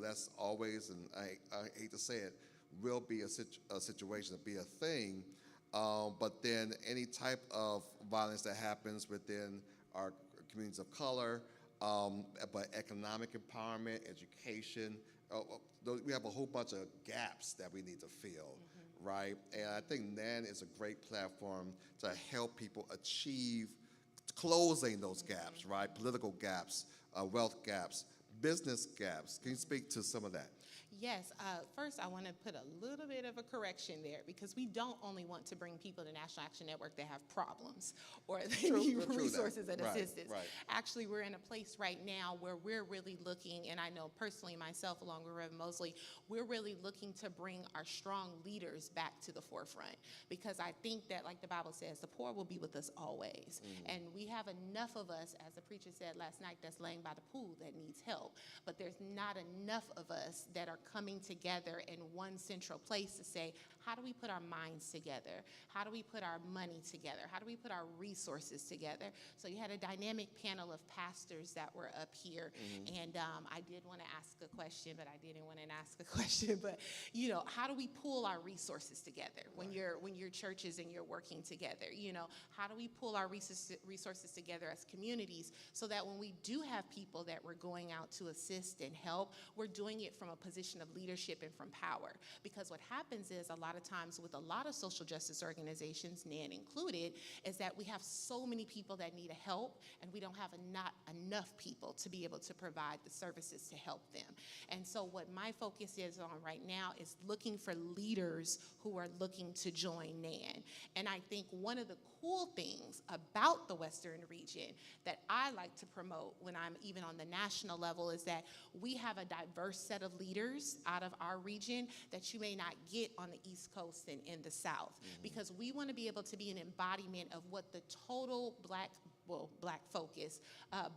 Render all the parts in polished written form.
that's always, and I hate to say it, will be a situation, be a thing. But then any type of violence that happens within our communities of color, but economic empowerment, education, we have a whole bunch of gaps that we need to fill, right? And I think NAN is a great platform to help people achieve closing those gaps, right? Political gaps, wealth gaps, business gaps. Can you speak to some of that? Yes. First, I want to put a little bit of a correction there, because we don't only want to bring people to National Action Network that have problems or they need resources and assistance. Right. Actually, we're in a place right now where we're really looking, and I know personally myself, along with Reverend Mosley, we're really looking to bring our strong leaders back to the forefront, because I think that, like the Bible says, the poor will be with us always. And we have enough of us, as the preacher said last night, that's laying by the pool that needs help. But there's not enough of us that are coming together in one central place to say, how do we put our minds together? How do we put our money together? How do we put our resources together? So you had a dynamic panel of pastors that were up here, and I did want to ask a question, but I didn't want to ask a question. But how do we pull our resources together when you're churches and you're working together? How do we pull our resources together as communities so that when we do have people that we're going out to assist and help, we're doing it from a position of leadership and from power? Because what happens is, a lot of times with a lot of social justice organizations, NAN included, is that we have so many people that need help, and we don't have not enough people to be able to provide the services to help them. And so what my focus is on right now is looking for leaders who are looking to join NAN. And I think one of the cool things about the Western region that I like to promote when I'm even on the national level is that we have a diverse set of leaders out of our region that you may not get on the East Coast and in the South, because we want to be able to be an embodiment of what the total Black focus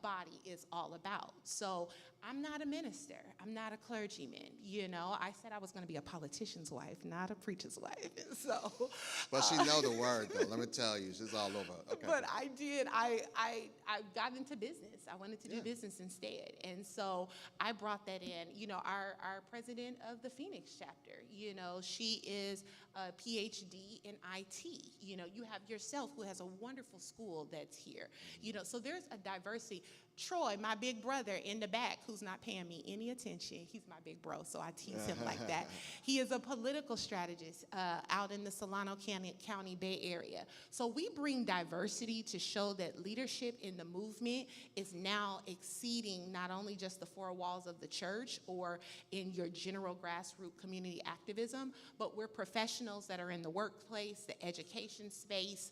body is all about. So I'm not a minister. I'm not a clergyman. I said I was going to be a politician's wife, not a preacher's wife. So, but she know the word, though. Let me tell you, she's all over. Okay. But I did. I got into business. I wanted to do business instead, and so I brought that in. Our president of the Phoenix chapter. She is a PhD in IT. You have yourself, who has a wonderful school that's here. So there's a diversity. Troy, my big brother in the back, who's not paying me any attention. He's my big bro, so I tease him like that. He is a political strategist out in the Solano County Bay Area. So we bring diversity to show that leadership in the movement is now exceeding not only just the four walls of the church or in your general grassroots community activism, but we're professionals that are in the workplace, the education space,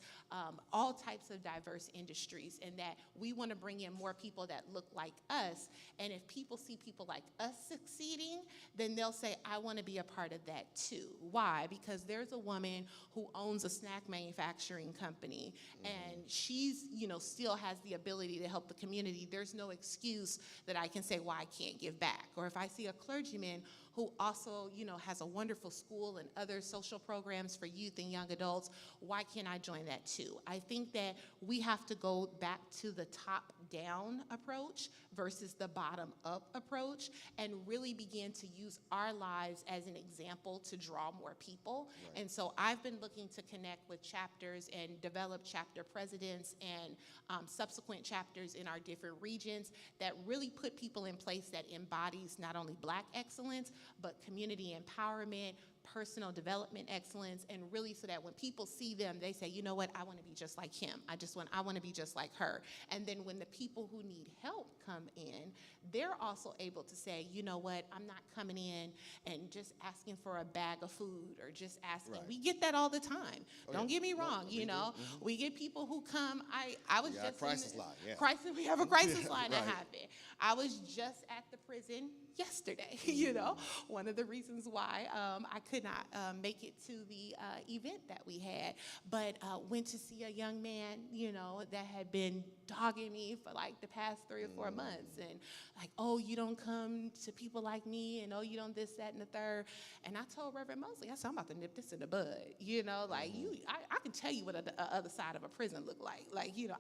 all types of diverse industries, and that we want to bring in more people that look like us. And if people see people like us succeeding, then they'll say, I want to be a part of that too. Why? Because there's a woman who owns a snack manufacturing company, and she's, still has the ability to help the community. There's no excuse that I can say, well, I can't give back. Or if I see a clergyman who also, has a wonderful school and other social programs for youth and young adults, why can't I join that too? I think that we have to go back to the top-down approach versus the bottom-up approach, and really begin to use our lives as an example to draw more people. Right. And so I've been looking to connect with chapters and develop chapter presidents and subsequent chapters in our different regions that really put people in place that embodies not only Black excellence, but community empowerment, personal development excellence, and really so that when people see them, they say, you know what, I want to be just like him. I want to be just like her. And then when the people who need help come in, they're also able to say, you know what, I'm not coming in and just asking for a bag of food or just asking. Right. We get that all the time. Don't get me wrong, we get people who come. I was just crisis line. Yeah. We have a crisis line that happened. I was just at the prison yesterday. One of the reasons why I could not make it to the event that we had, but went to see a young man, that had been dogging me for like the past 3 or 4 months, and like, oh, you don't come to people like me, and oh, you don't this, that, and the third. And I told Reverend Mosley, I said, I'm about to nip this in the bud. I can tell you what the other side of a prison look like.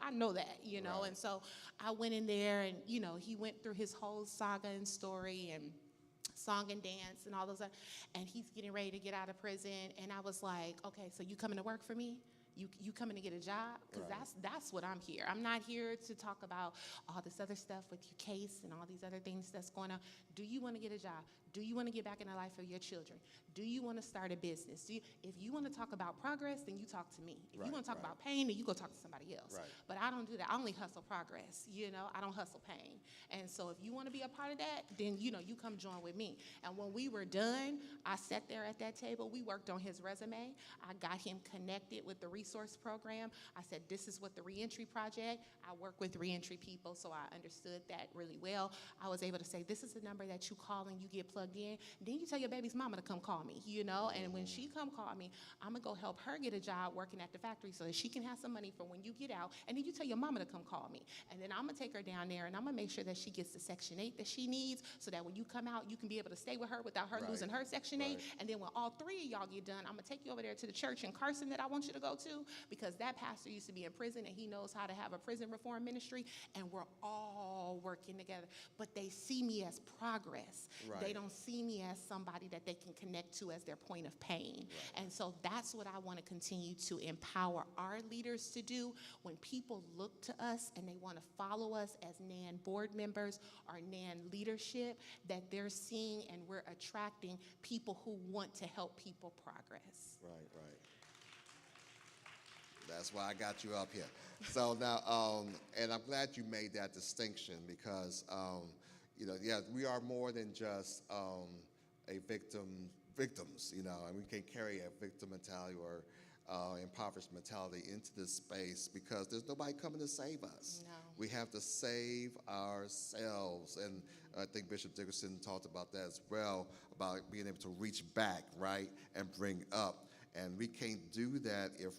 I know that, Right. And so I went in there, and he went through his whole saga and story, and song and dance and all those other, and he's getting ready to get out of prison. And I was like, okay, so you coming to work for me? You coming to get a job? Because Right. that's what I'm here. I'm not here to talk about all this other stuff with your case and all these other things that's going on. Do you want to get a job? Do you want to get back in the life of your children? Do you want to start a business? If you want to talk about progress, then you talk to me. If Right, you want to talk right. about pain, then you go talk to somebody else. Right. But I don't do that. I only hustle progress. I don't hustle pain. And so if you want to be a part of that, then you come join with me. And when we were done, I sat there at that table. We worked on his resume. I got him connected with the resource program. I said, this is what the reentry project. I work with reentry people, so I understood that really well. I was able to say, this is the number that you call and you get plugged in. Then you tell your baby's mama to come call me, and when she come call me, I'm gonna go help her get a job working at the factory so that she can have some money for when you get out. And then you tell your mama to come call me. And then I'm gonna take her down there and I'm gonna make sure that she gets the Section 8 that she needs so that when you come out, you can be able to stay with her without her Right. losing her Section 8. Right. And then when all three of y'all get done, I'm gonna take you over there to the church in Carson that I want you to go to, because that pastor used to be in prison and he knows how to have a prison reform ministry, and we're all working together. But they see me as progress. Right. They don't see me as somebody that they can connect to as their point of pain. Right. And so that's what I want to continue to empower our leaders to do. When people look to us and they want to follow us as NAN board members or NAN leadership, that they're seeing and we're attracting people who want to help people progress. Right. That's why I got you up here. So now, and I'm glad you made that distinction because, we are more than just a victims, and we can't carry a victim mentality or impoverished mentality into this space because there's nobody coming to save us. No. We have to save ourselves, and I think Bishop Dickerson talked about that as well, about being able to reach back, right, and bring up. And we can't do that if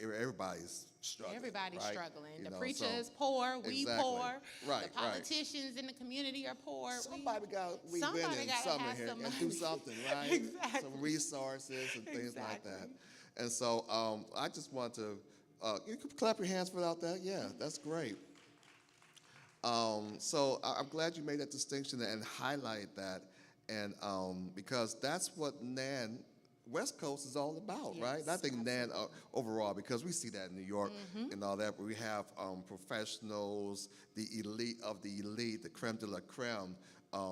everybody's struggling. Everybody's right? struggling. The know, preacher so- is poor, we Exactly. poor. Right, the politicians in the community are poor. Somebody got we Somebody win in gotta something have here some and do money. something, right? Exactly. Some resources and things like that. Exactly. And so I just want to you can clap your hands without that. Yeah, that's great. So I'm glad you made that distinction and highlight that, and because that's what NAN West Coast is all about, right? And I Yes, think NAN overall, because we see that in New York and all that, but we have professionals, the elite of the elite, the creme de la creme,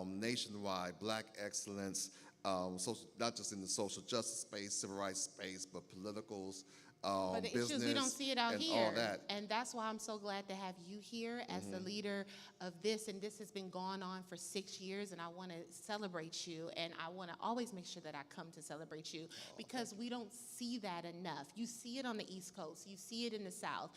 nationwide, black excellence, not just in the social justice space, civil rights space, but politicals, But the business, issues, we don't see it out and here. all that. And that's why I'm so glad to have you here as the leader of this. And this has been going on for 6 years, and I want to celebrate you. And I want to always make sure that I come to celebrate you because we don't see that enough. You see it on the East Coast. You see it in the South.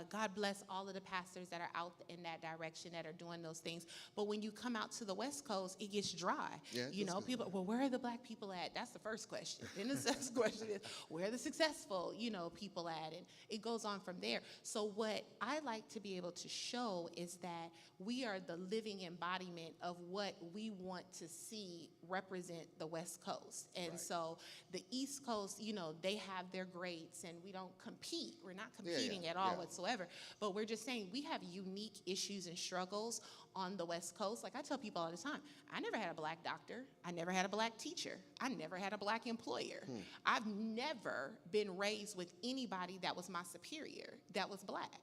God bless all of the pastors that are out in that direction that are doing those things. But when you come out to the West Coast, it gets dry. Yeah, that's People, well, where are the black people at? That's the first question. Then the second question is, where are the successful, people at? And it goes on from there. So what I like to be able to show is that we are the living embodiment of what we want to see represent the West Coast. And Right. so the East Coast, they have their greats and we don't compete. We're not competing at all yeah. whatsoever. But we're just saying we have unique issues and struggles on the West Coast. Like I tell people all the time, I never had a black doctor. I never had a black teacher. I never had a black employer. I've never been raised with anybody that was my superior that was black.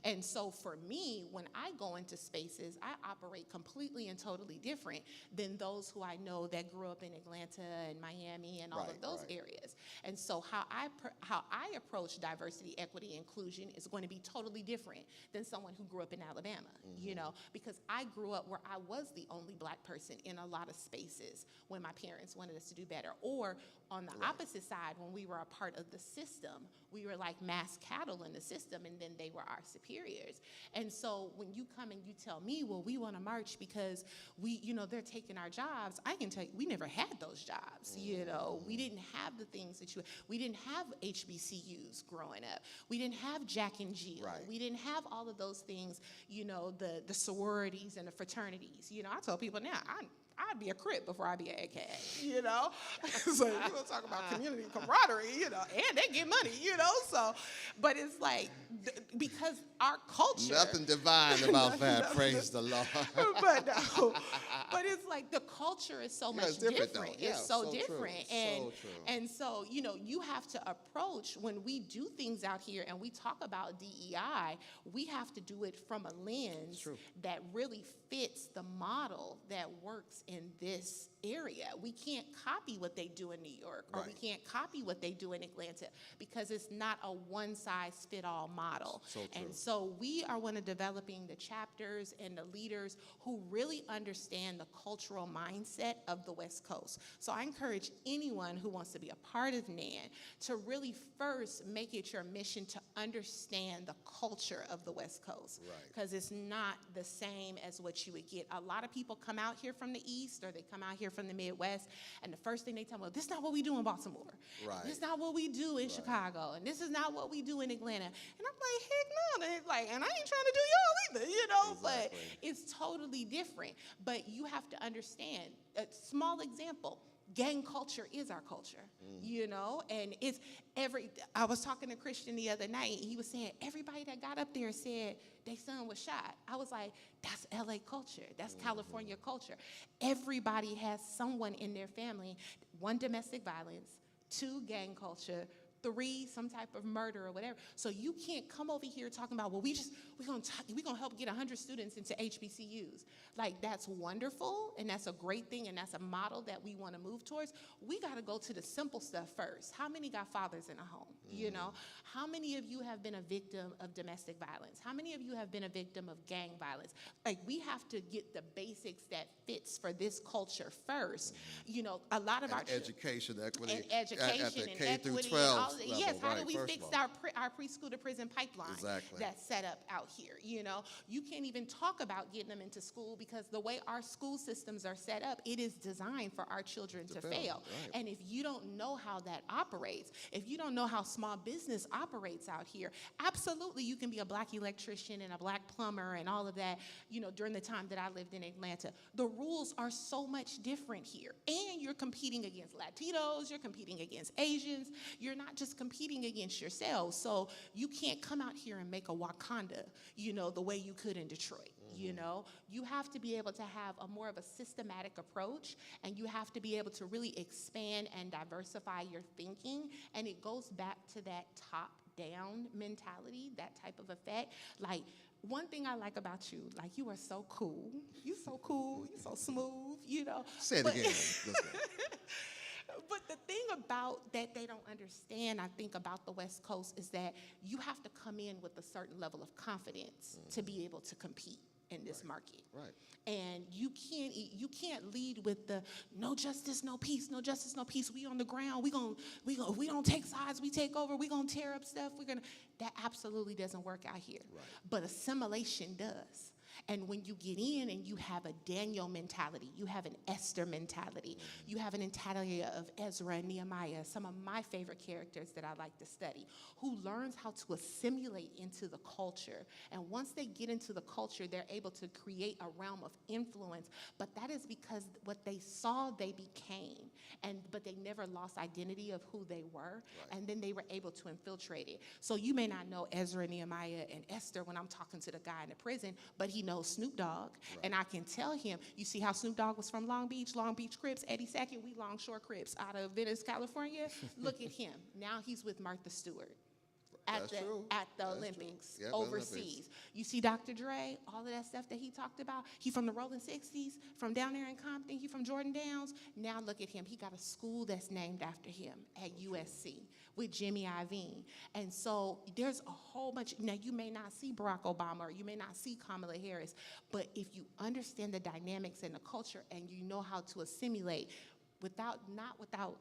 And so for me, when I go into spaces, I operate completely and totally different than those who I know that grew up in Atlanta and Miami and all Right, of those right. areas. And so how I approach diversity, equity, inclusion is going to be totally different than someone who grew up in Alabama, because I grew up where I was the only black person in a lot of spaces when my parents wanted us to do better. Or on the opposite side, when we were a part of the system, we were like mass cattle in the system, and then they were our superiors. And so when you come and you tell me, well, we want to march because they're taking our jobs, I can tell you, we never had those jobs. We didn't have the things that we didn't have HBCUs growing up. We didn't have Jack and Jill. Right. We didn't have all of those things, the sororities and the fraternities. I tell people now, I'd be a Crip before I'd be an AK, So you want to talk about community camaraderie, and they get money, So, but it's like, because our culture. Nothing divine about that. Praise the Lord. But no, But it's like the culture is so Yeah, much it's different, different. though. Yeah, It's so so true. different. So true. And so, you have to approach when we do things out here and we talk about DEI, we have to do it from a lens True. that really fits the model that works in this area. We can't copy what they do in New York, or we Right. can't copy what they do in Atlanta, because it's not a one-size-fit-all model. So true. And so we are one of developing the chapters and the leaders who really understand the cultural mindset of the West Coast. So I encourage anyone who wants to be a part of NAN to really first make it your mission to understand the culture of the West Coast. Right. Because it's not the same as what you would get. A lot of people come out here from the East, or they come out here from the Midwest, and the first thing they tell me, well, this is not what we do in Baltimore. Right. This is not what we do in Chicago. And this is not what we do in Atlanta. And I'm like, heck no. And it's like, and I ain't trying to do y'all either, Exactly. but it's totally different. But you have to understand, a small example, gang culture is our culture, and I was talking to Christian the other night, and he was saying, everybody that got up there said their son was shot. I was like, that's LA culture. That's California culture. Everybody has someone in their family, 1, domestic violence, 2, gang culture, 3, some type of murder or whatever. So you can't come over here talking about, well, we're gonna help get 100 students into HBCUs. Like, that's wonderful, and that's a great thing, and that's a model that we want to move towards. We got to go to the simple stuff first. How many got fathers in a home? How many of you have been a victim of domestic violence? How many of you have been a victim of gang violence? Like, we have to get the basics that fits for this culture first. A lot of our Education, equity, and education at the and K through equity 12 and all, level, yes, how do right, we first fix of all. our preschool to prison pipeline Exactly. that's set up out here? You can't even talk about getting them into school, because the way our school systems are set up, it is designed for our children to fail. Right. And if you don't know how that operates, if you don't know how small business operates out here, absolutely you can be a black electrician and a black plumber and all of that, during the time that I lived in Atlanta. The rules are so much different here. And you're competing against Latinos, you're competing against Asians, you're not just competing against yourselves. So you can't come out here and make a Wakanda, the way you could in Detroit. You have to be able to have a more of a systematic approach, and you have to be able to really expand and diversify your thinking. And it goes back to that top-down mentality, that type of effect. Like, one thing I like about you, like, you are so cool. You're so cool. You're so smooth, Say it again. Let's go. But the thing about that they don't understand, I think, about the West Coast is that you have to come in with a certain level of confidence to be able to compete in this market. Right. And you can't lead with the no justice, no peace, no justice, no peace. We on the ground. We don't take sides. We take over. We gonna tear up stuff. That absolutely doesn't work out here. Right. But assimilation does. And when you get in and you have a Daniel mentality, you have an Esther mentality, you have an mentality of Ezra and Nehemiah, some of my favorite characters that I like to study, who learns how to assimilate into the culture. And once they get into the culture, they're able to create a realm of influence. But that is because what they saw, they became. But they never lost identity of who they were. Right. And then they were able to infiltrate it. So you may not know Ezra, Nehemiah, and Esther when I'm talking to the guy in the prison, but he knows Snoop Dogg. Right. And I can tell him, you see how Snoop Dogg was from Long Beach Crips, Eddie Sackett, we Longshore Crips out of Venice, California. Look at him. Now he's with Martha Stewart. That's true. At the That's Olympics, true. Yeah, the overseas. Olympics. You see Dr. Dre, all of that stuff that he talked about. He from the Rolling 60s, from down there in Compton. He from Jordan Downs. Now look at him. He got a school that's named after him at USC with Jimmy Iovine. And so there's a whole bunch. Now, you may not see Barack Obama or you may not see Kamala Harris, but if you understand the dynamics and the culture and you know how to assimilate, not without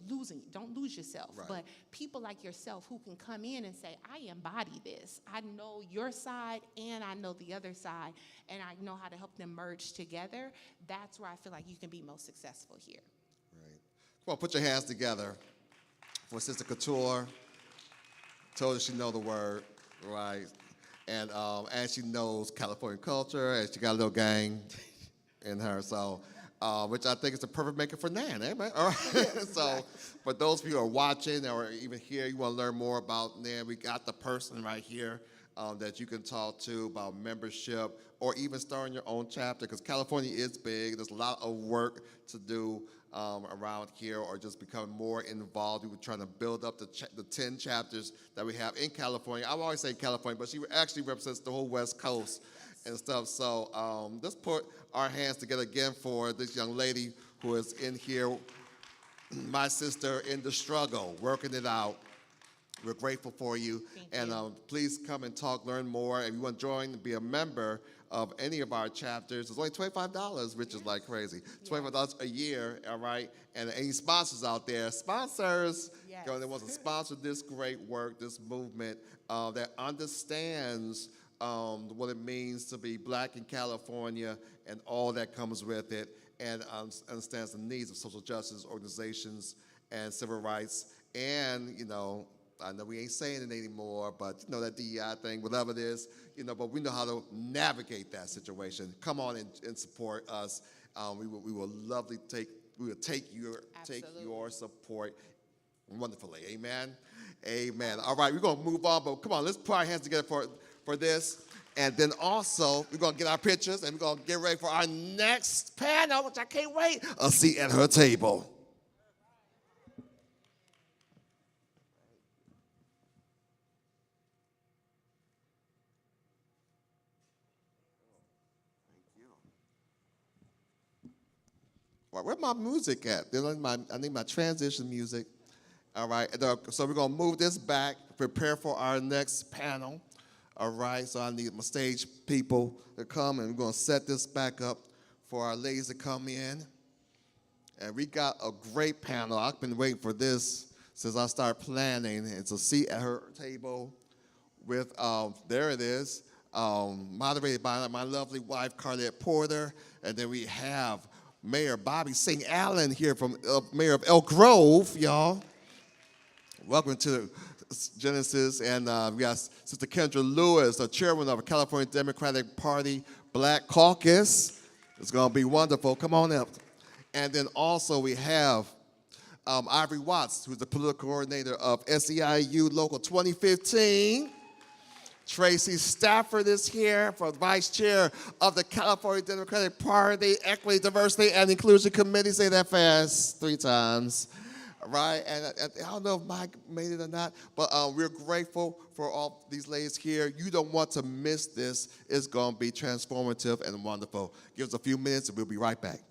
losing. Don't lose yourself. Right. But people like yourself who can come in and say, I embody this. I know your side and I know the other side, and I know how to help them merge together. That's where I feel like you can be most successful here. Right. Come on, put your hands together for Sister Couture. Told her she know the word, right? And she knows California culture, and she got a little gang in her. So. Which I think is the perfect maker for NAN, amen? All right. So, for those of you who are watching or even here, you want to learn more about NAN, we got the person right here that you can talk to about membership or even starting your own chapter, because California is big. There's a lot of work to do around here, or just becoming more involved. We were trying to build up the 10 chapters that we have in California. I always say California, but she actually represents the whole West Coast and stuff. So let's put our hands together again for this young lady who is in here, my sister in the struggle, working it out. We're grateful for you. Thank you. Please come and talk, learn more. If you want to join and be a member of any of our chapters, it's only $25, which is like crazy. $25 a year, all right? And any sponsors out there, sponsors, Yes. you know, they want to sponsor this great work, this movement that understands what it means to be black in California and all that comes with it, and understands the needs of social justice organizations and civil rights. And, you know, I know we ain't saying it anymore, but you know, that DEI thing, whatever it is, you know, but we know how to navigate that situation. Come on and support us. We will lovely take your support wonderfully. Amen. Amen. All right, we're gonna move on, but come on, let's put our hands together for this. And then also, we're gonna get our pictures and we're gonna get ready for our next panel, which I can't wait. A seat at her table. Where's my music at? I need my transition music. All right, so we're gonna move this back, prepare for our next panel. All right, so I need my stage people to come, and we're gonna set this back up for our ladies to come in. And we got a great panel. I've been waiting for this since I started planning. It's a seat at her table with, there it is, moderated by my lovely wife, Carlette Porter. And then we have Mayor Bobby St. Allen here, from Mayor of Elk Grove, y'all. Welcome to Genesis. And we got Sister Kendra Lewis, the chairman of the California Democratic Party Black Caucus. It's going to be wonderful. Come on up. And then also we have Ivory Watts, who's the political coordinator of SEIU Local 2015. Tracy Stafford is here for vice chair of the California Democratic Party Equity, Diversity, and Inclusion Committee. Say that fast 3 times, right? And I don't know if Mike made it or not, but we're grateful for all these ladies here. You don't want to miss this. It's going to be transformative and wonderful. Give us a few minutes and we'll be right back.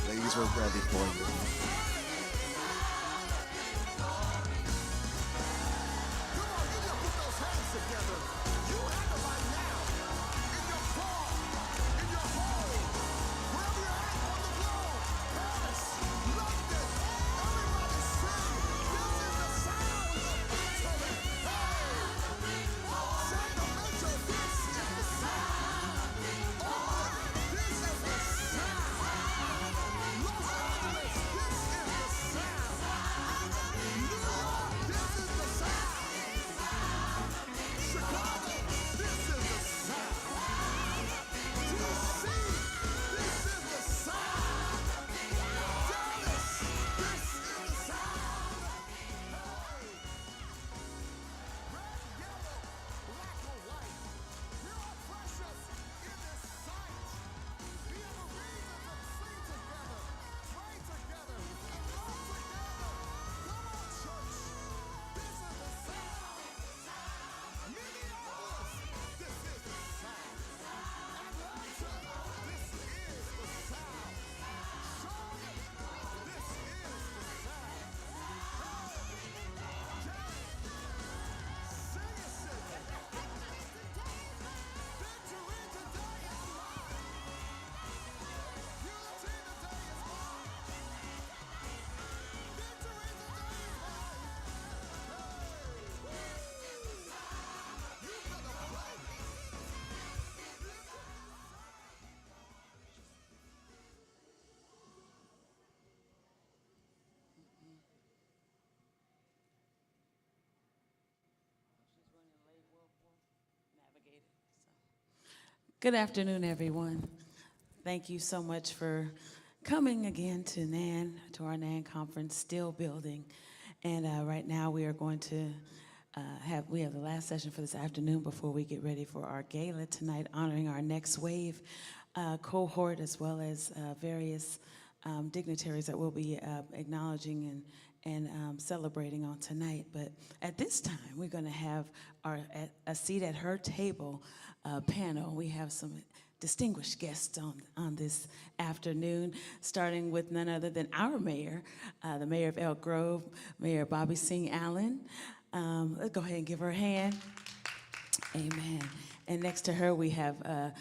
Ladies, we're ready for you. Good afternoon, everyone. Thank you so much for coming again to NAN, to our NAN conference, still building. And right now we are going to have the last session for this afternoon before we get ready for our gala tonight, honoring our Next Wave cohort, as well as various dignitaries that we'll be acknowledging and celebrating on tonight. But at this time, we're going to have a seat at her table panel. We have some distinguished guests on this afternoon, starting with none other than our mayor, the mayor of Elk Grove, Mayor Bobby Singh Allen. Let's go ahead and give her a hand. Amen. And next to her, we have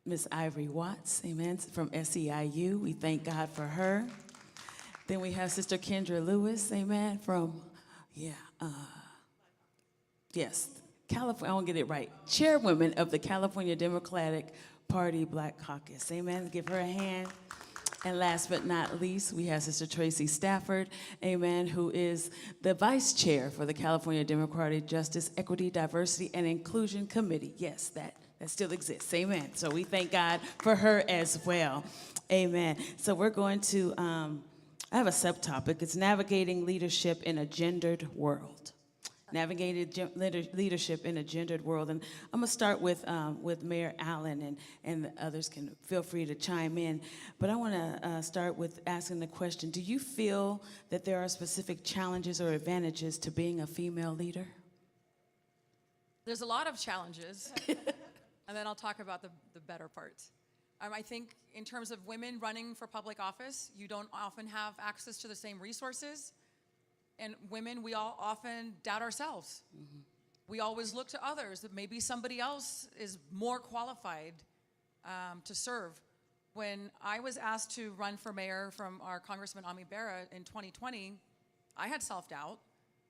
Miss Ivory Watts, amen, from SEIU. We thank God for her. Then we have Sister Kendra Lewis, amen, from, California, I won't get it right, chairwoman of the California Democratic Party Black Caucus. Amen. Give her a hand. And last but not least, we have Sister Tracy Stafford, amen, who is the vice chair for the California Democratic Justice, Equity, Diversity, and Inclusion Committee. Yes, that still exists. Amen. So we thank God for her as well. Amen. So we're going to, I have a subtopic. It's navigating leadership in a gendered world. Navigated leadership in a gendered world. And I'm gonna start with Mayor Allen, and the others can feel free to chime in. But I wanna start with asking the question, do you feel that there are specific challenges or advantages to being a female leader? There's a lot of challenges, and then I'll talk about the better parts. I think in terms of women running for public office, you don't often have access to the same resources. And women, we all often doubt ourselves. Mm-hmm. We always look to others, that maybe somebody else is more qualified to serve. When I was asked to run for mayor from our Congressman Ami Bera in 2020, I had self-doubt.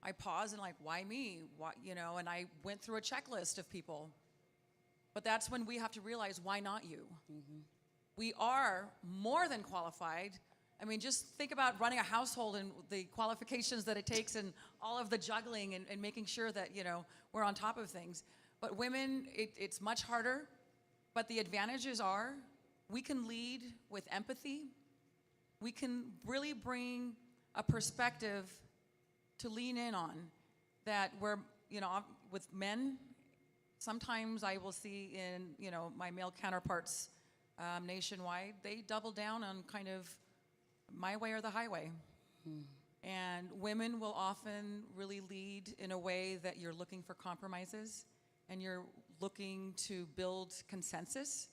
I paused and why me? Why, and I went through a checklist of people. But that's when we have to realize, why not you? Mm-hmm. We are more than qualified. I mean, just think about running a household and the qualifications that it takes and all of the juggling and making sure that, we're on top of things. But women, it's much harder, but the advantages are we can lead with empathy. We can really bring a perspective to lean in on that we're, with men, sometimes I will see in, my male counterparts nationwide, they double down on kind of my way or the highway. And women will often really lead in a way that you're looking for compromises and you're looking to build consensus.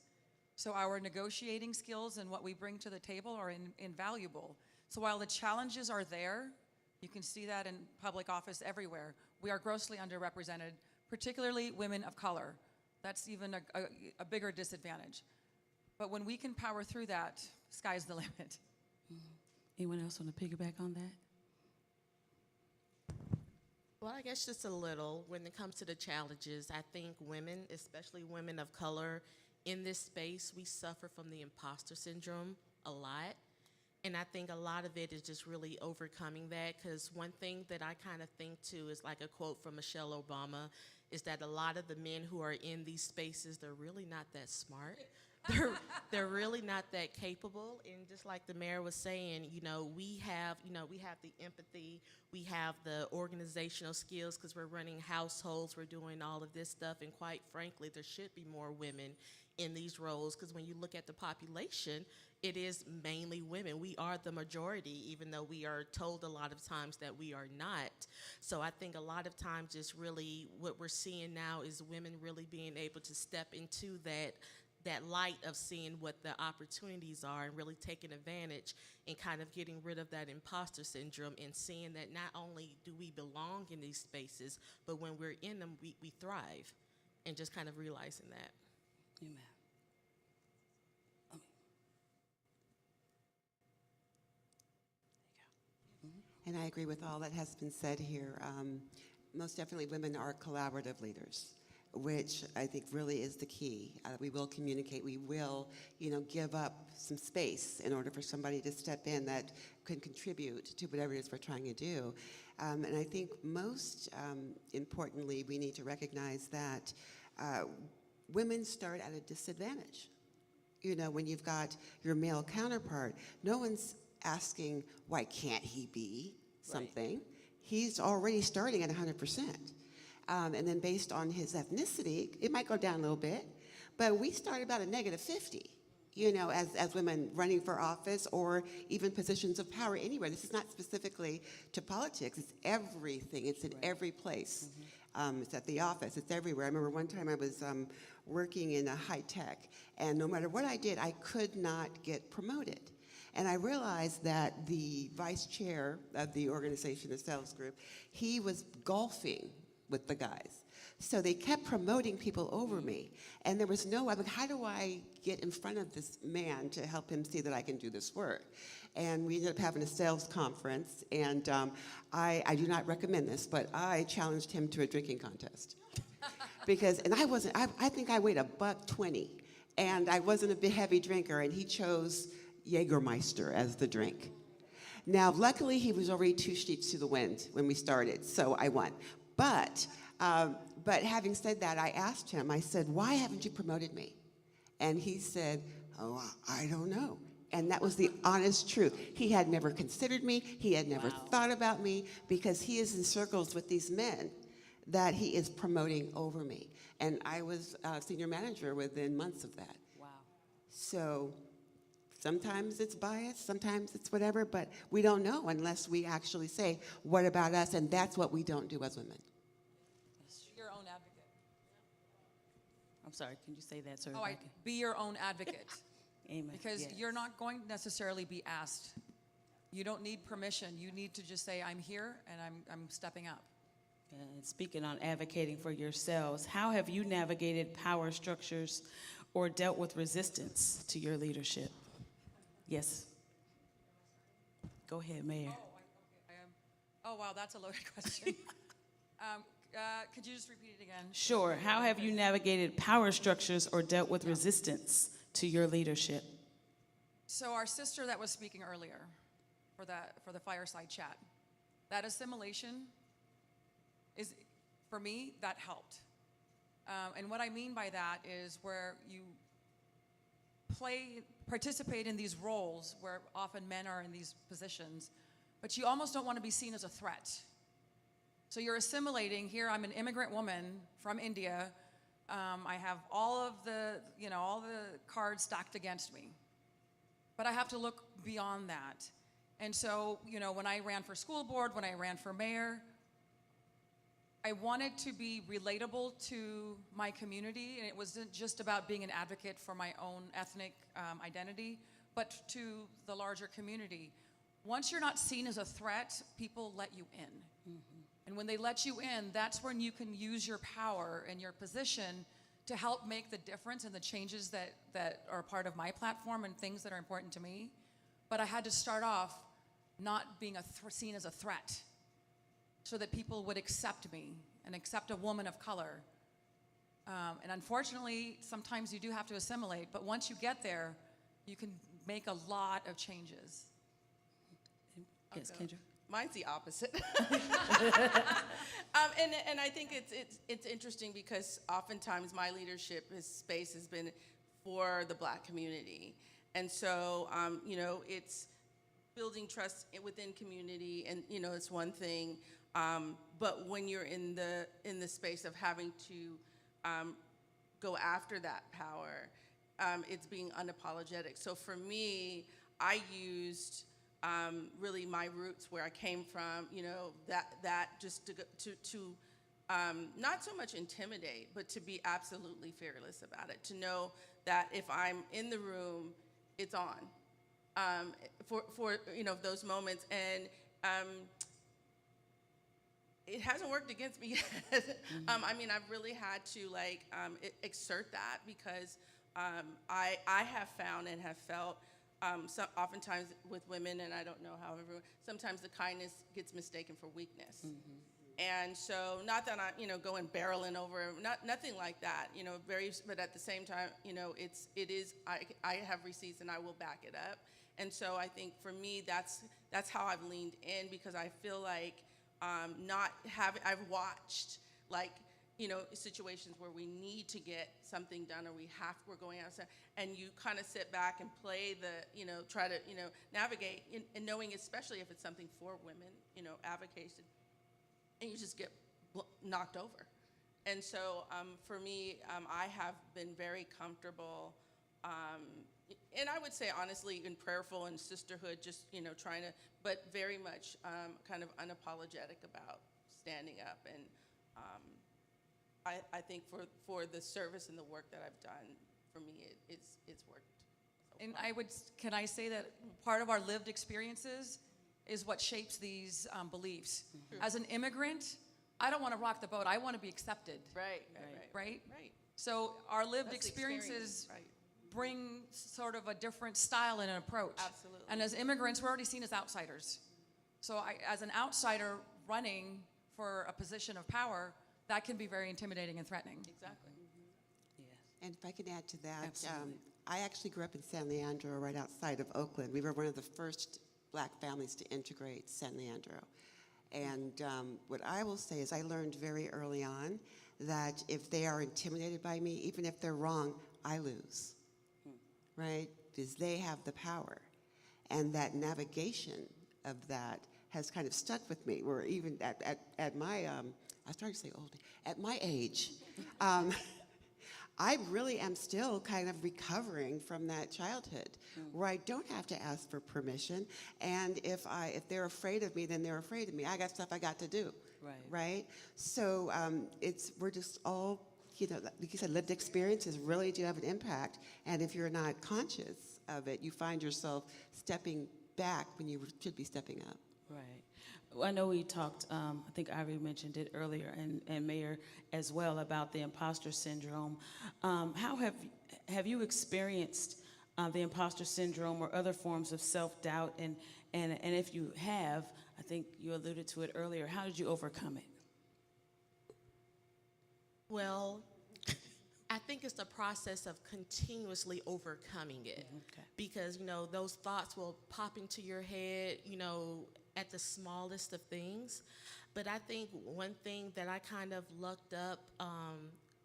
So our negotiating skills and what we bring to the table are invaluable. So while the challenges are there, you can see that in public office everywhere, we are grossly underrepresented, particularly women of color. That's even a bigger disadvantage. But when we can power through that, sky's the limit. Anyone else want to piggyback on that? Well, I guess just a little. When it comes to the challenges, I think women, especially women of color, in this space, we suffer from the imposter syndrome a lot. And I think a lot of it is just really overcoming that, because one thing that I kind of think too is like a quote from Michelle Obama, is that a lot of the men who are in these spaces, they're really not that smart. They're really not that capable, and just like the mayor was saying, we have the empathy, we have the organizational skills because we're running households, we're doing all of this stuff, and quite frankly, there should be more women in these roles, because when you look at the population, it is mainly women. We are the majority, even though we are told a lot of times that we are not. So I think a lot of times just really what we're seeing now is women really being able to step into that light of seeing what the opportunities are and really taking advantage and kind of getting rid of that imposter syndrome and seeing that not only do we belong in these spaces, but when we're in them, we thrive, and just kind of realizing that. Amen. And I agree with all that has been said here. Most definitely women are collaborative leaders, which I think really is the key. We will communicate, we will, give up some space in order for somebody to step in that can contribute to whatever it is we're trying to do. And I think most importantly, we need to recognize that women start at a disadvantage. You know, when you've got your male counterpart, no one's asking, why can't he be something? He's already starting at 100%. And then based on his ethnicity, it might go down a little bit, but we start about a negative 50, you know, as women running for office or even positions of power anywhere. This is not specifically to politics, it's everything, it's in every place. It's at the office, it's everywhere. I remember one time I was working in a high tech, and no matter what I did, I could not get promoted. And I realized that the vice chair of the organization, the sales group, he was golfing with the guys. So they kept promoting people over me. And there was no, I'm like, how do I get in front of this man to help him see that I can do this work? And we ended up having a sales conference, and I do not recommend this, but I challenged him to a drinking contest. Because, and I think I weighed $120, and I wasn't a big heavy drinker, and he chose Jägermeister as the drink. Now, luckily, he was already 2 sheets to the wind when we started, so I won. But having said that, I asked him, I said, why haven't you promoted me? And he said, oh, I don't know. And that was the honest truth. He had never considered me. He had never thought about me, because he is in circles with these men that he is promoting over me. And I was senior manager within months of that. Wow. So sometimes it's bias, sometimes it's whatever, but we don't know unless we actually say, what about us? And that's what we don't do as women. Your own advocate. I'm sorry, can you say that, sir? Oh, be your own advocate. Amen. Because Yes. you're not going to necessarily be asked. You don't need permission. You need to just say, I'm here and I'm stepping up. And speaking on advocating for yourselves, how have you navigated power structures or dealt with resistance to your leadership? Yes. Go ahead, Mayor. Oh, wow, that's a loaded question. Could you just repeat it again? Sure. How have you navigated power structures or dealt with resistance to your leadership? So our sister that was speaking earlier for the fireside chat, that assimilation is, for me, that helped. And what I mean by that is where you participate in these roles where often men are in these positions, but you almost don't want to be seen as a threat. So you're assimilating. Here, I'm an immigrant woman from India. I have all of the cards stacked against me. But I have to look beyond that. And so, when I ran for school board, when I ran for mayor, I wanted to be relatable to my community, and it wasn't just about being an advocate for my own ethnic identity, but to the larger community. Once you're not seen as a threat, people let you in. Mm-hmm. And when they let you in, that's when you can use your power and your position to help make the difference and the changes that are part of my platform and things that are important to me. But I had to start off not being seen as a threat so that people would accept me and accept a woman of color. And unfortunately, sometimes you do have to assimilate, but once you get there, you can make a lot of changes. Yes, Kendra. Mine's the opposite. And I think it's interesting because oftentimes my leadership space has been for the Black community. And so, it's building trust within community, and, it's one thing. But when you're in the space of having to go after that power, it's being unapologetic. So for me, I used really my roots, where I came from, that just to not so much intimidate, but to be absolutely fearless about it. To know that if I'm in the room, it's on for those moments. And it hasn't worked against me yet. Mm-hmm. I've really had to exert that, because I have found and have felt oftentimes with women, and I don't know how everyone, sometimes the kindness gets mistaken for weakness. Mm-hmm. And so, not that I'm going barreling over, nothing like that, but at the same time, I have receipts and I will back it up. And so I think for me, that's how I've leaned in, because I feel like I've watched situations where we need to get something done or we're going outside, and you kind of sit back and play try to, navigate, and knowing, especially if it's something for women, advocated, and you just get knocked over. And so for me, I have been very comfortable, and I would say honestly, in prayerful and sisterhood, just, trying to, but very much kind of unapologetic about standing up. And I think for the service and the work that I've done, for me, it's worked. And can I say that part of our lived experiences is what shapes these beliefs. As an immigrant, I don't want to rock the boat. I want to be accepted. Right? So our lived That's the experiences right. bring sort of a different style and an approach. Absolutely. And as immigrants, we're already seen as outsiders. So as an outsider running for a position of power, that can be very intimidating and threatening. Exactly. And if I could add to that, Absolutely. I actually grew up in San Leandro, right outside of Oakland. We were one of the first black families to integrate San Leandro. And what I will say is I learned very early on that if they are intimidated by me, even if they're wrong, I lose, right? Because they have the power. And that navigation of that has kind of stuck with me, where even at my, I started to say old, at my age, I really am still kind of recovering from that childhood where I don't have to ask for permission. And if they're afraid of me, then they're afraid of me. I got stuff I got to do. Right? So we're just all, like you said, lived experiences really do have an impact. And if you're not conscious of it, you find yourself stepping back when you should be stepping up. Right. Well, I know we talked, I think Ivy mentioned it earlier, and Mayor as well, about the imposter syndrome. How have you experienced the imposter syndrome or other forms of self-doubt? And if you have, I think you alluded to it earlier, how did you overcome it? Well, I think it's the process of continuously overcoming it. Okay. Because, those thoughts will pop into your head, at the smallest of things. But I think one thing that I kind of lucked up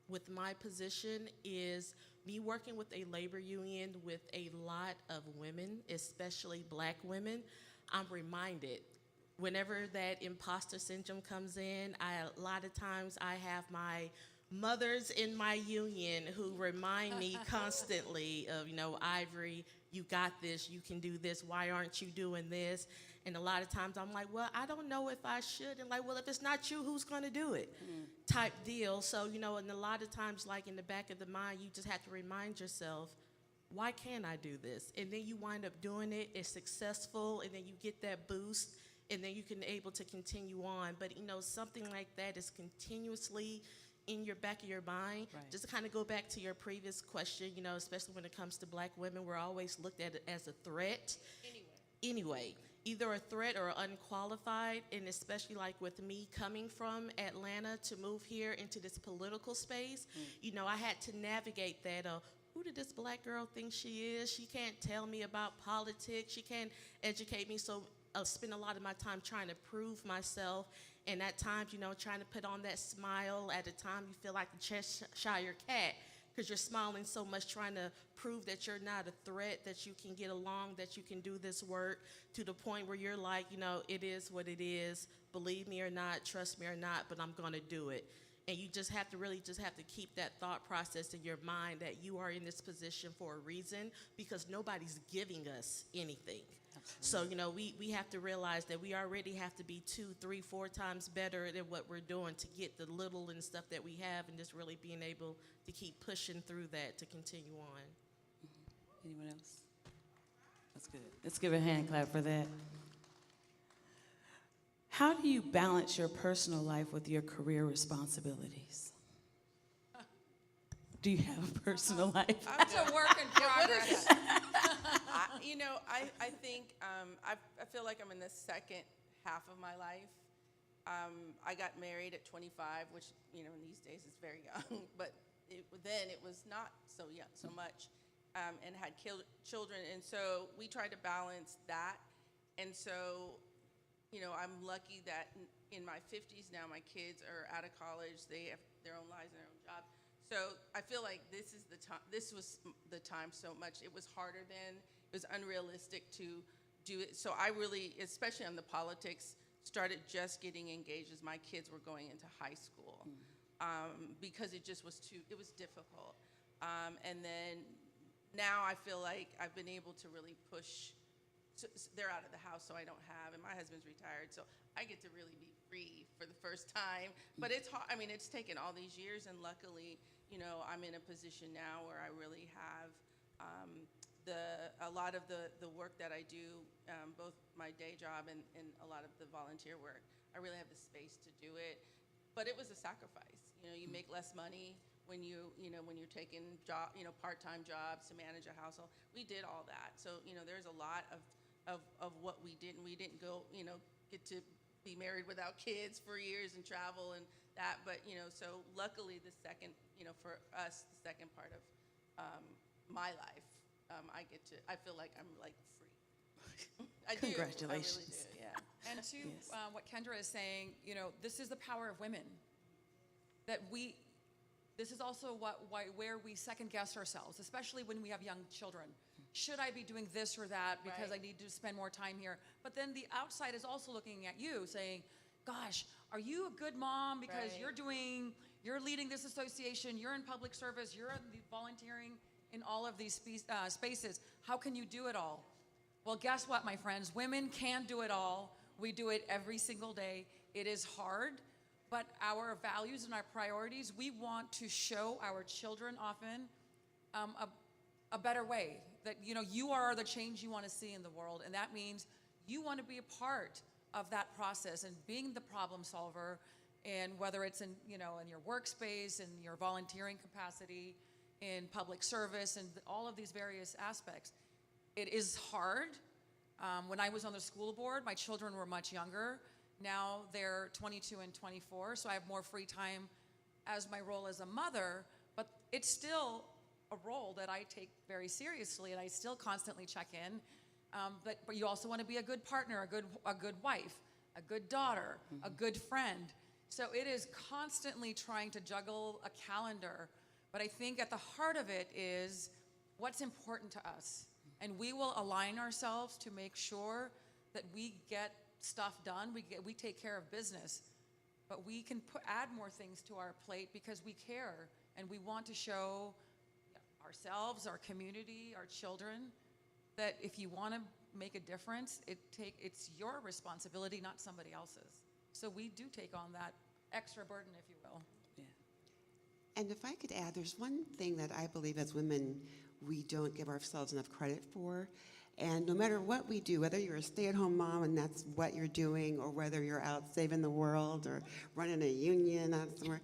with my position is me working with a labor union with a lot of women, especially black women. I'm reminded whenever that imposter syndrome comes in, a lot of times I have my mothers in my union who remind me constantly of, Ivory, you got this, you can do this, why aren't you doing this? And a lot of times I'm like, well, I don't know if I should. And like, well, if it's not you, who's going to do it? Type deal. So, and a lot of times, like in the back of the mind, you just have to remind yourself, why can't I do this? And then you wind up doing it, it's successful, and then you get that boost, and then you can able to continue on. But, something like that is continuously in your back of your mind. Right. Just to kind of go back to your previous question, especially when it comes to black women, we're always looked at it as a threat. Anyway, either a threat or unqualified, and especially like with me coming from Atlanta to move here into this political space, I had to navigate that. Who did this black girl think she is? She can't tell me about politics. She can't educate me. So I spend a lot of my time trying to prove myself. And at times, trying to put on that smile. At a time, you feel like the Cheshire cat because you're smiling so much, trying to prove that you're not a threat, that you can get along, that you can do this work, to the point where you're like, it is what it is. Believe me or not, trust me or not, but I'm going to do it. And you just have to really just have to keep that thought process in your mind that you are in this position for a reason, because nobody's giving us anything. So, we have to realize that we already have to be 2, 3, 4 times better than what we're doing to get the little and stuff that we have, and just really being able to keep pushing through that to continue on. Anyone else? That's good. Let's give a hand clap for that. How do you balance your personal life with your career responsibilities? Do you have a personal life? It's a work in progress. I think I feel like I'm in the second half of my life. I got married at 25, which in these days is very young, but then it was not so young, so much, and had children, and so we tried to balance that, and so I'm lucky that in my 50s now, my kids are out of college. They have their own lives and their own jobs. So I feel like this is the time. This was the time so much. It was harder then. It was unrealistic to do it. So I really, especially on the politics, started just getting engaged as my kids were going into high school, because it just was it was difficult. And then now I feel like I've been able to really push. So they're out of the house, so I don't have, and my husband's retired, so I get to really be free for the first time. But it's hard. I mean, it's taken all these years, and luckily, I'm in a position now where I really have a lot of the work that I do, both my day job and a lot of the volunteer work. I really have the space to do it, but it was a sacrifice. You make less money when when you're taking part-time jobs to manage a household. We did all that, so there's a lot of what we did, and we didn't go get to be married without kids for years and travel and that. But so luckily the second for us, the second part of my life, I feel like I'm like free. I do. Congratulations. I really do. Yeah. And to Yes. what Kendra is saying, this is the power of women. This is also where we second guess ourselves, especially when we have young children. Should I be doing this or that because Right. I need to spend more time here? But then the outside is also looking at you saying, gosh, are you a good mom because Right. you're leading this association, you're in public service, you're volunteering in all of these spaces. How can you do it all? Well, guess what, my friends? Women can do it all. We do it every single day. It is hard, but our values and our priorities, we want to show our children often a better way. That you are the change you want to see in the world, and that means you want to be a part of that process and being the problem solver. And whether it's in in your workspace, in your volunteering capacity, in public service, and all of these various aspects, it is hard. When I was on the school board, my children were much younger. Now they're 22 and 24, so I have more free time as my role as a mother, but it's still a role that I take very seriously, and I still constantly check in. But you also want to be a good partner, a good wife, a good daughter, a good friend. So it is constantly trying to juggle a calendar, but I think at the heart of it is what's important to us. And we will align ourselves to make sure that we get stuff done, we take care of business, but we can add more things to our plate because we care and we want to show ourselves, our community, our children, that if you want to make a difference, it's your responsibility, not somebody else's. So we do take on that extra burden, if you will. Yeah. And if I could add, there's one thing that I believe as women we don't give ourselves enough credit for. And no matter what we do, whether you're a stay-at-home mom and that's what you're doing, or whether you're out saving the world or running a union out somewhere,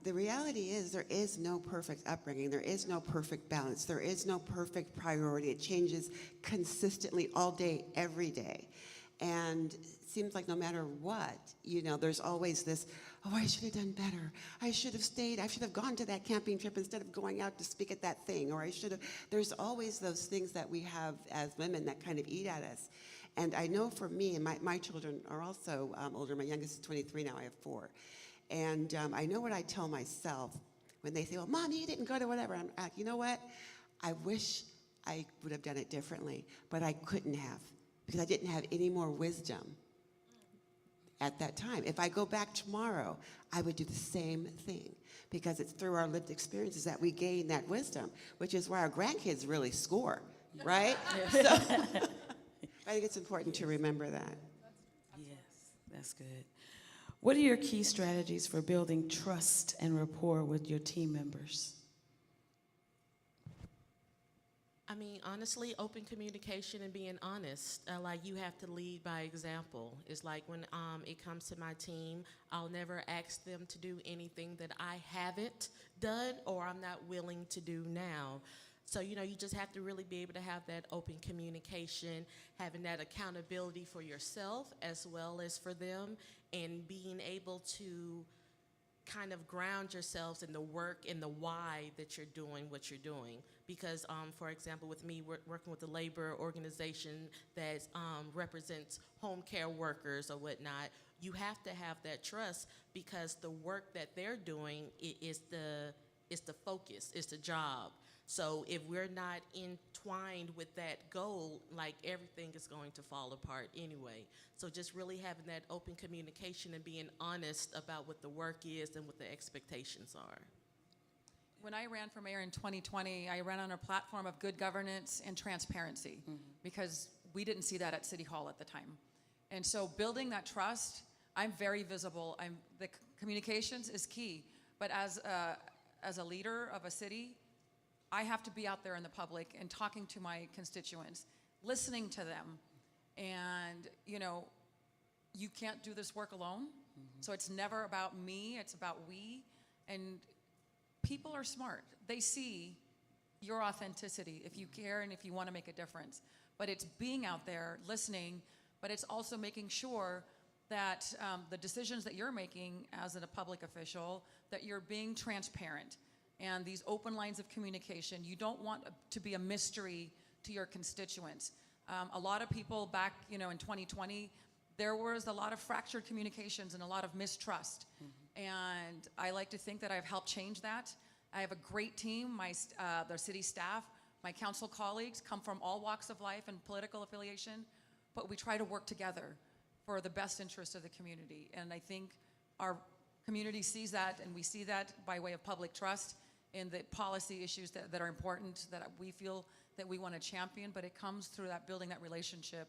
the reality is there is no perfect upbringing. There is no perfect balance. There is no perfect priority. It changes consistently all day, every day. And it seems like no matter what, there's always this, oh, I should have done better. I should have stayed. I should have gone to that camping trip instead of going out to speak at that thing. Or there's always those things that we have as women that kind of eat at us. And I know for me, and my children are also older. My youngest is 23 now. I have 4. And I know what I tell myself when they say, well, Mommy, you didn't go to whatever. I'm like, you know what? I wish I would have done it differently, but I couldn't have, because I didn't have any more wisdom at that time. If I go back tomorrow, I would do the same thing, because it's through our lived experiences that we gain that wisdom, which is why our grandkids really score, right? So I think it's important to remember that. Yes, that's good. What are your key strategies for building trust and rapport with your team members? I mean, honestly, open communication and being honest. Like, you have to lead by example. It's like when it comes to my team, I'll never ask them to do anything that I haven't done or I'm not willing to do now. So, you just have to really be able to have that open communication, having that accountability for yourself as well as for them, and being able to kind of ground yourselves in the work and the why that you're doing what you're doing. Because, for example, with me, we're working with a labor organization that represents home care workers or whatnot, You have to have that trust because the work that they're doing is the focus, it's the job. So if we're not entwined with that goal, like everything is going to fall apart anyway. So just really having that open communication and being honest about what the work is and what the expectations are. When I ran for mayor in 2020, I ran on a platform of good governance and transparency because we didn't see that at City Hall at the time. And so building that trust, I'm very visible. The communications is key. But as a leader of a city, I have to be out there in the public and talking to my constituents, listening to them. And, you know, you can't do this work alone. So it's never about me, it's about we. And people are smart. They see your authenticity if you care and if you want to make a difference. But it's being out there, listening, but it's also making sure that the decisions that you're making as a public official, that you're being transparent. And these open lines of communication, you don't want to be a mystery to your constituents. A lot of people back, you know, in 2020, there was a lot of fractured communications and a lot of mistrust. And I like to think that I've helped change that. I have a great team. The city staff, my council colleagues come from all walks of life and political affiliation, but we try to work together for the best interest of the community. And I think our community sees that, and we see that by way of public trust in the policy issues that are important, that we feel that we want to champion, but it comes through that building that relationship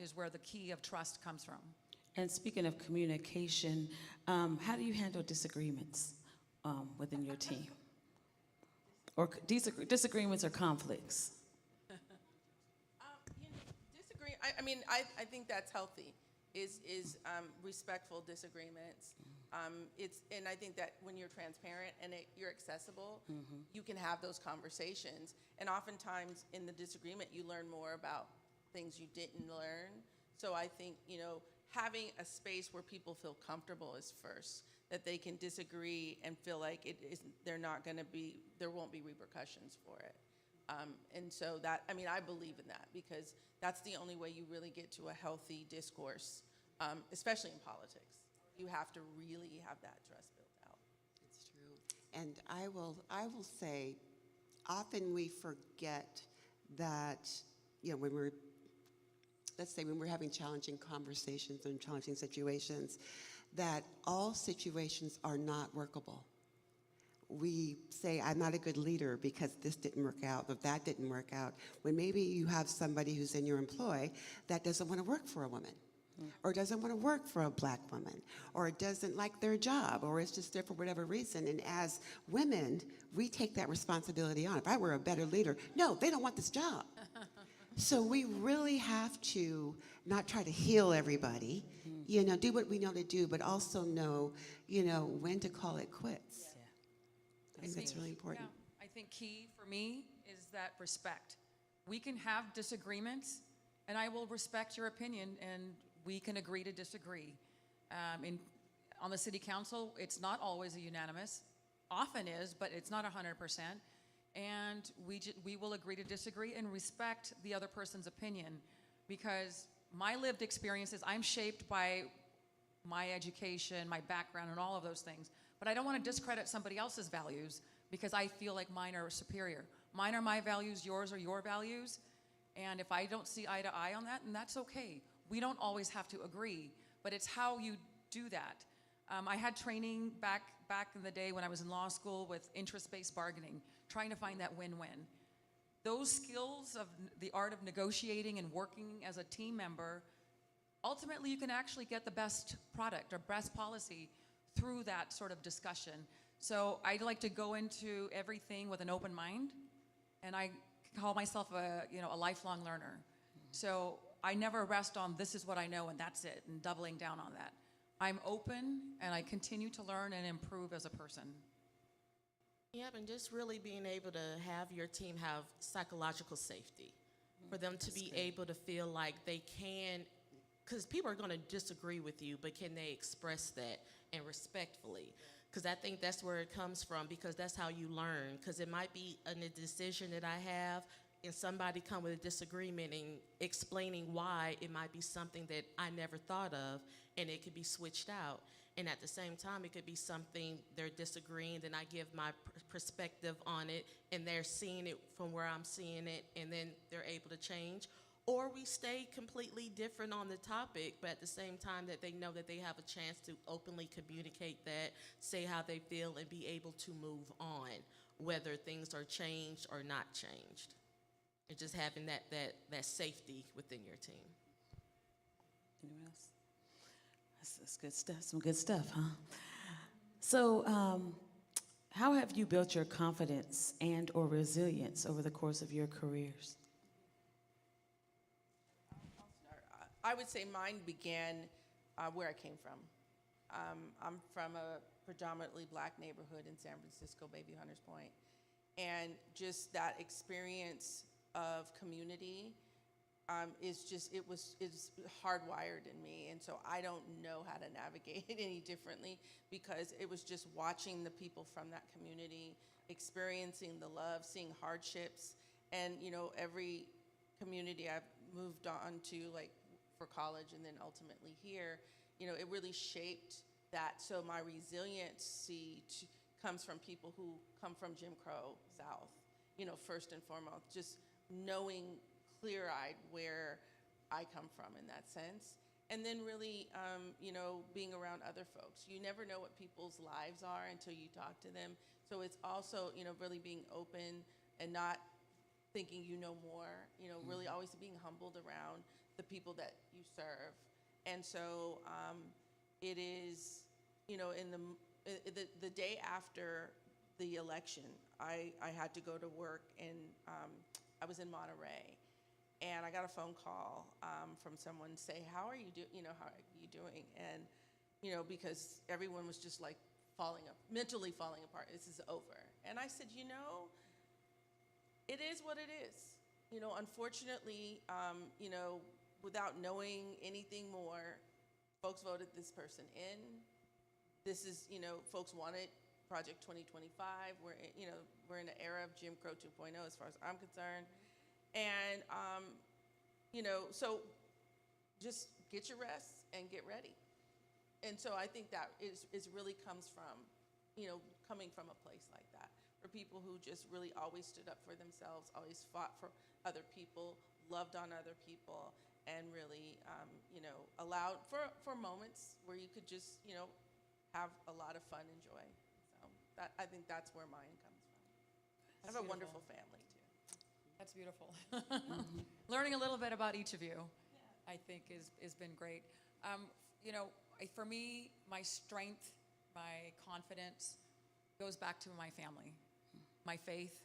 is where the key of trust comes from. And speaking of communication, how do you handle disagreements within your team? Or disagreements or conflicts? Disagree. I mean, I think that's healthy. Is respectful disagreements. And I think that when you're transparent and you're accessible, you can have those conversations. And oftentimes in the disagreement, you learn more about things you didn't learn. So I think, you know, having a space where people feel comfortable is first, that they can disagree and feel like there won't be repercussions for it. And so that, I mean, I believe in that because that's the only way you really get to a healthy discourse, especially in politics. You have to really have that trust built out. It's true. And I will say, often we forget that, you know, when we're having challenging conversations and challenging situations, that all situations are not workable. We say, I'm not a good leader because this didn't work out, or that didn't work out, when maybe you have somebody who's in your employ that doesn't want to work for a woman, or doesn't want to work for a black woman, or doesn't like their job, or is just there for whatever reason. And as women, we take that responsibility on. If I were a better leader, no, they don't want this job. So we really have to not try to heal everybody, you know, do what we know to do, but also know, you know, when to call it quits. I think that's really important. Yeah, I think key for me is that respect. We can have disagreements, and I will respect your opinion, and we can agree to disagree. On the city council, it's not always a unanimous. Often is, but it's not 100%. And we will agree to disagree and respect the other person's opinion, because my lived experiences, I'm shaped by my education, my background, and all of those things. But I don't want to discredit somebody else's values because I feel like mine are superior. Mine are my values, yours are your values. And if I don't see eye to eye on that, then that's okay. We don't always have to agree, but it's how you do that. I had training back in the day when I was in law school with interest-based bargaining, trying to find that win-win. Those skills of the art of negotiating and working as a team member, ultimately you can actually get the best product or best policy through that sort of discussion. So I'd like to go into everything with an open mind, and I call myself a lifelong learner. So I never rest on this is what I know and that's it, and doubling down on that. I'm open, and I continue to learn and improve as a person. Yep, and just really being able to have your team have psychological safety, for them to be able to feel like they can, because people are going to disagree with you, but can they express that and respectfully? Because I think that's where it comes from, because that's how you learn. Because it might be a decision that I have, and somebody come with a disagreement and explaining why it might be something that I never thought of, and it could be switched out. And at the same time, it could be something they're disagreeing, then I give my perspective on it, and they're seeing it from where I'm seeing it, and then they're able to change. Or we stay completely different on the topic, but at the same time that they know that they have a chance to openly communicate that, say how they feel, and be able to move on, whether things are changed or not changed. And just having that safety within your team. Anyone else? That's good stuff. Some good stuff, huh? So, how have you built your confidence and or resilience over the course of your careers? I would say mine began where I came from. I'm from a predominantly black neighborhood in San Francisco, Bayview Hunters Point. And just that experience of community is hardwired in me. And so I don't know how to navigate it any differently, because it was just watching the people from that community, experiencing the love, seeing hardships. And, every community I've moved on to, like for college and then ultimately here, it really shaped that. So my resiliency comes from people who come from Jim Crow South, first and foremost, just knowing clear-eyed where I come from in that sense. And then really, being around other folks. You never know what people's lives are until you talk to them. So it's also, really being open and not thinking you know more, really always being humbled around the people that you serve. And so it is, in the day after the election, I had to go to work, and I was in Monterey, and I got a phone call from someone say, how are you how are you doing? And, because everyone was just like mentally falling apart. This is over. And I said, it is what it is. Unfortunately, without knowing anything more, folks voted this person in. This is, folks wanted Project 2025. We're in an era of Jim Crow 2.0 as far as I'm concerned. And, so just get your rest and get ready. And so I think that is really comes from, coming from a place like that, for people who just really always stood up for themselves, always fought for other people, loved on other people, and really, allowed for moments where you could just, have a lot of fun and joy. So I think that's where mine comes from. I have a wonderful family too. That's beautiful. Learning a little bit about each of you, I think, has been great. For me, my strength, my confidence goes back to my family, my faith,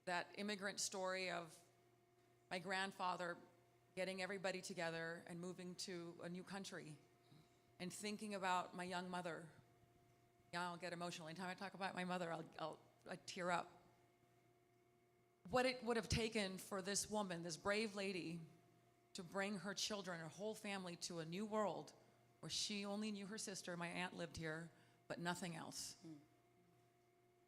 that immigrant story of my grandfather getting everybody together and moving to a new country, and thinking about my young mother. Yeah, I'll get emotional. Anytime I talk about my mother, I tear up. What it would have taken for this woman, this brave lady, to bring her children, her whole family, to a new world where she only knew her sister, my aunt lived here, but nothing else.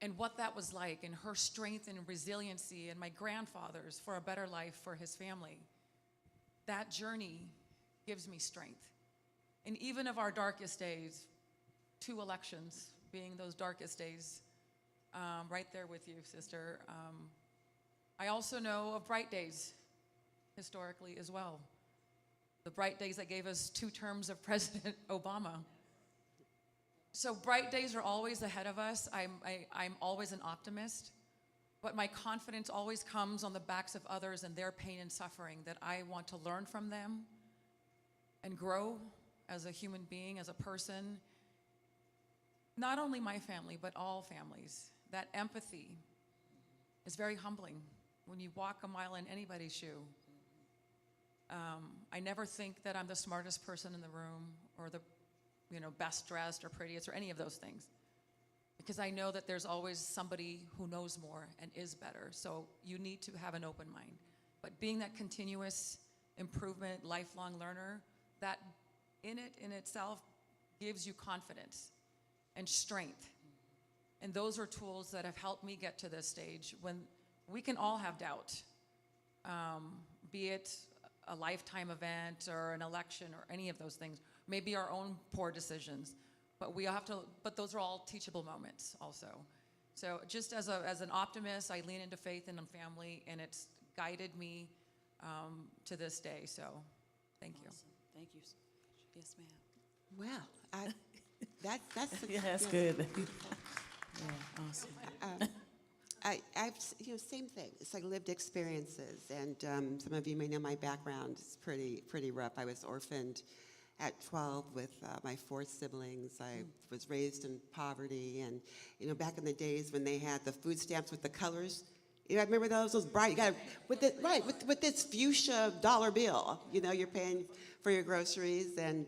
And what that was like, and her strength and resiliency, and my grandfather's for a better life for his family. That journey gives me strength. And even of our darkest days, 2 elections being those darkest days, right there with you, sister. I also know of bright days, historically as well. The bright days that gave us 2 terms of President Obama. So bright days are always ahead of us. I'm always an optimist, but my confidence always comes on the backs of others and their pain and suffering, that I want to learn from them and grow as a human being, as a person. Not only my family, but all families. That empathy is very humbling when you walk a mile in anybody's shoe. I never think that I'm the smartest person in the room, or the best dressed or prettiest or any of those things, because I know that there's always somebody who knows more and is better. So you need to have an open mind. But being that continuous improvement, lifelong learner, that in itself gives you confidence and strength. And those are tools that have helped me get to this stage when we can all have doubt. be it a lifetime event or an election or any of those things, maybe our own poor decisions, but we have to, but those are all teachable moments also. So just as an optimist, I lean into faith and family, and it's guided me to this day, so thank you. Awesome. Thank you. Yes, ma'am. Well, that's Yeah, that's good. Yeah, awesome. I've, same thing. It's like lived experiences, and some of you may know my background. It's pretty rough. I was orphaned at 12 with my 4 siblings. I was raised in poverty, and back in the days when they had the food stamps with the colors. I remember those bright. You got with this fuchsia dollar bill. You're paying for your groceries, and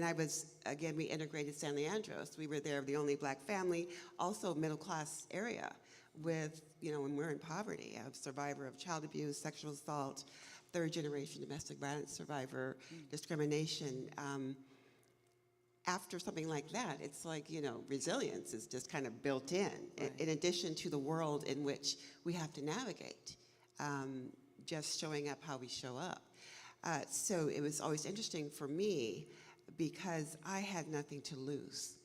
I was, again, we integrated San Leandros. We were there, the only black family, also middle class area. With, when we're in poverty, I'm a survivor of child abuse, sexual assault, 3rd generation domestic violence survivor, discrimination. After something like that, it's like, resilience is just kind of built in addition to the world in which we have to navigate, just showing up how we show up. So it was always interesting for me because I had nothing to lose.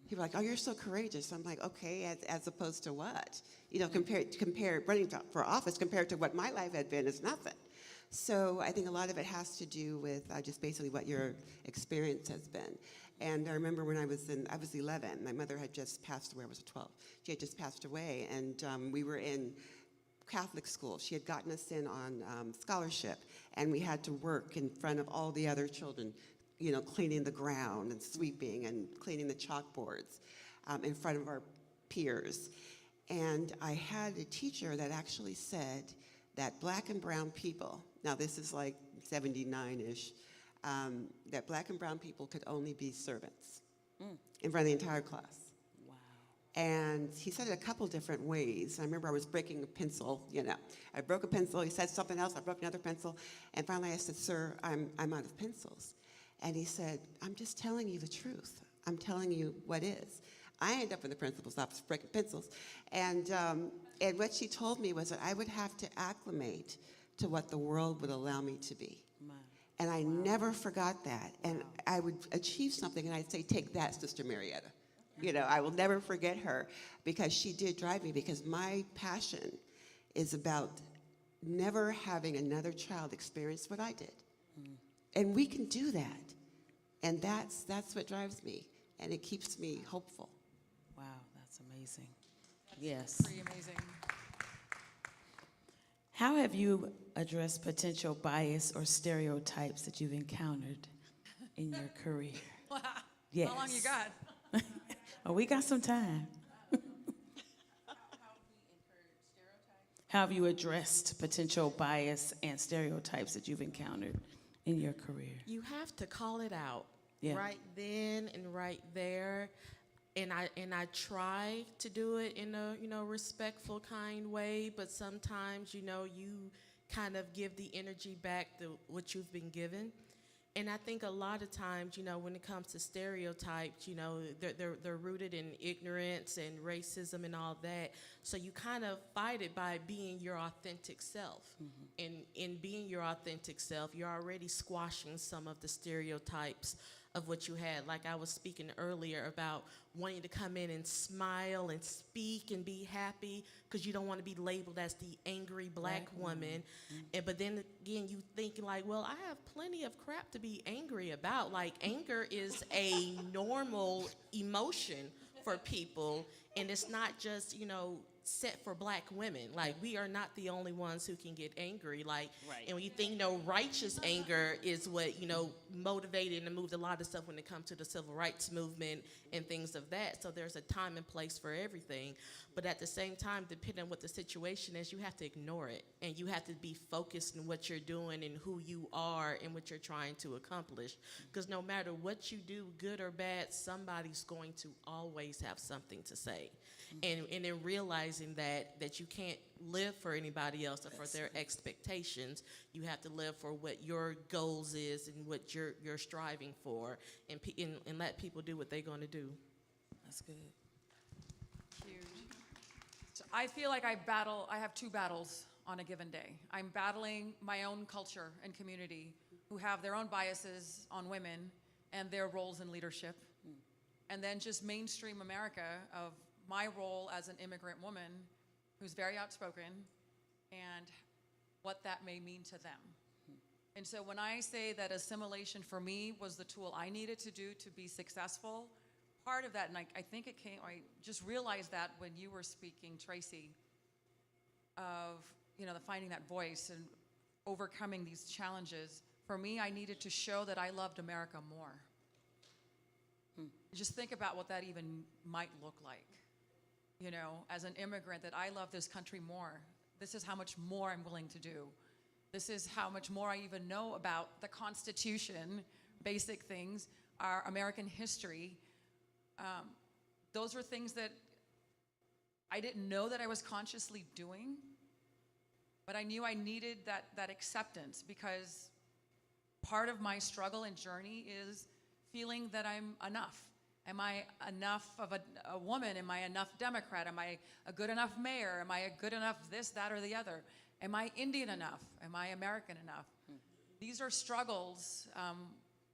People are like, oh, you're so courageous. I'm like, okay, as opposed to what? Compare running for office compared to what my life had been is nothing. So I think a lot of it has to do with just basically what your experience has been. And I remember when I was 11, my mother had just passed away. I was 12. She had just passed away, and we were in Catholic school. She had gotten us in on scholarship, and we had to work in front of all the other children, cleaning the ground and sweeping and cleaning the chalkboards in front of our peers. And I had a teacher that actually said that black and brown people, now this is like 79-ish, that black and brown people could only be servants in front of the entire class. Wow. And he said it a couple different ways. I remember I was breaking a pencil, I broke a pencil, he said something else, I broke another pencil, and finally I said, sir, I'm out of pencils. And he said, I'm just telling you the truth. I'm telling you what is. I ended up in the principal's office breaking pencils. And what she told me was that I would have to acclimate to what the world would allow me to be. Wow. And I never forgot that. And I would achieve something, and I'd say, take that, Sister Marietta. I will never forget her, because she did drive me, because my passion is about never having another child experience what I did. And we can do that. And that's what drives me. And it keeps me hopeful. Wow, that's amazing. Yes. Pretty amazing. How have you addressed potential bias or stereotypes that you've encountered in your career? Wow. Yes. How long you got? Oh, we got some time. How have you addressed potential bias and stereotypes that you've encountered in your career? You have to call it out Yeah. right then and right there. And I try to do it in a respectful, kind way, but sometimes, you kind of give the energy back to what you've been given. And I think a lot of times, when it comes to stereotypes, they're rooted in ignorance and racism and all that. So you kind of fight it by being your authentic self. Mm-hmm. And in being your authentic self, you're already squashing some of the stereotypes of what you had. Like I was speaking earlier about wanting to come in and smile and speak and be happy because you don't want to be labeled as the angry black woman. Mm-hmm. But then again, you think like, well, I have plenty of crap to be angry about. Like anger is a normal emotion for people, and it's not just, set for black women. Like we are not the only ones who can get angry. Like, right. And when you think, righteous anger is what, motivated and moved a lot of stuff when it comes to the civil rights movement and things of that. So there's a time and place for everything. But at the same time, depending on what the situation is, you have to ignore it. And you have to be focused on what you're doing and who you are and what you're trying to accomplish. Because no matter what you do, good or bad, somebody's going to always have something to say. And in realizing that you can't live for anybody else or for their expectations, you have to live for what your goals is and what you're striving for, and let people do what they're going to do. That's good. Huge. So I feel like I have 2 battles on a given day. I'm battling my own culture and community who have their own biases on women and their roles in leadership. And then just mainstream America of my role as an immigrant woman who's very outspoken and what that may mean to them. And so when I say that assimilation for me was the tool I needed to do to be successful, part of that, and I think it came, I just realized that when you were speaking, Tracy, of, you know, the finding that voice and overcoming these challenges. For me, I needed to show that I loved America more. Just think about what that even might look like. You know, as an immigrant, that I love this country more. This is how much more I'm willing to do. This is how much more I even know about the Constitution, basic things, our American history. Those were things that I didn't know that I was consciously doing, but I knew I needed that acceptance, because part of my struggle and journey is feeling that I'm enough. Am I enough of a woman? Am I enough Democrat? Am I a good enough mayor? Am I a good enough this, that, or the other? Am I Indian enough? Am I American enough? These are struggles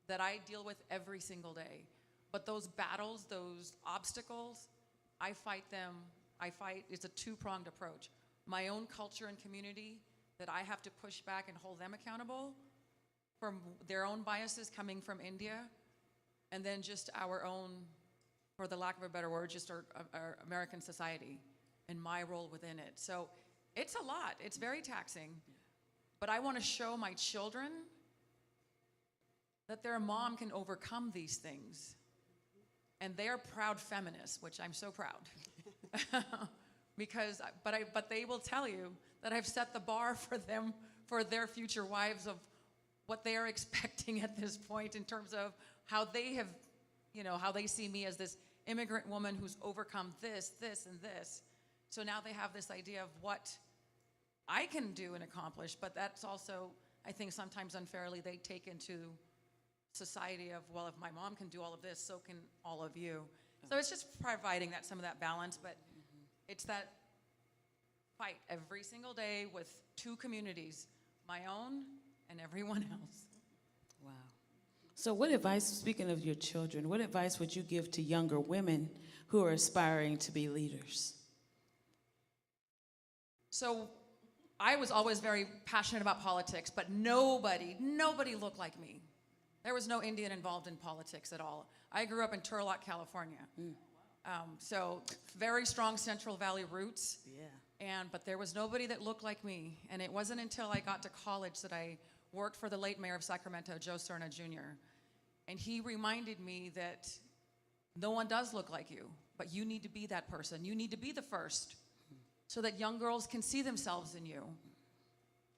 that I deal with every single day. But those battles, those obstacles, I fight them. It's a two-pronged approach. My own culture and community, that I have to push back and hold them accountable for their own biases coming from India, and then just our own, for the lack of a better word, just our American society and my role within it. So it's a lot. It's very taxing. But I want to show my children that their mom can overcome these things. And they're proud feminists, which I'm so proud. But they will tell you that I've set the bar for them, for their future wives, of what they are expecting at this point in terms of how they have, you know, how they see me as this immigrant woman who's overcome this, this, and this. So now they have this idea of what I can do and accomplish, but that's also, I think sometimes unfairly, they take into society of, well, if my mom can do all of this, so can all of you. So it's just providing that, some of that balance, but it's that fight every single day with two communities, my own and everyone else. Wow. So what advice, speaking of your children, what advice would you give to younger women who are aspiring to be leaders? So I was always very passionate about politics, but nobody looked like me. There was no Indian involved in politics at all. I grew up in Turlock, California. So very strong Central Valley roots. Yeah. But there was nobody that looked like me. And it wasn't until I got to college that I worked for the late mayor of Sacramento, Joe Cerna Jr. And he reminded me that no one does look like you, but you need to be that person. You need to be the first so that young girls can see themselves in you.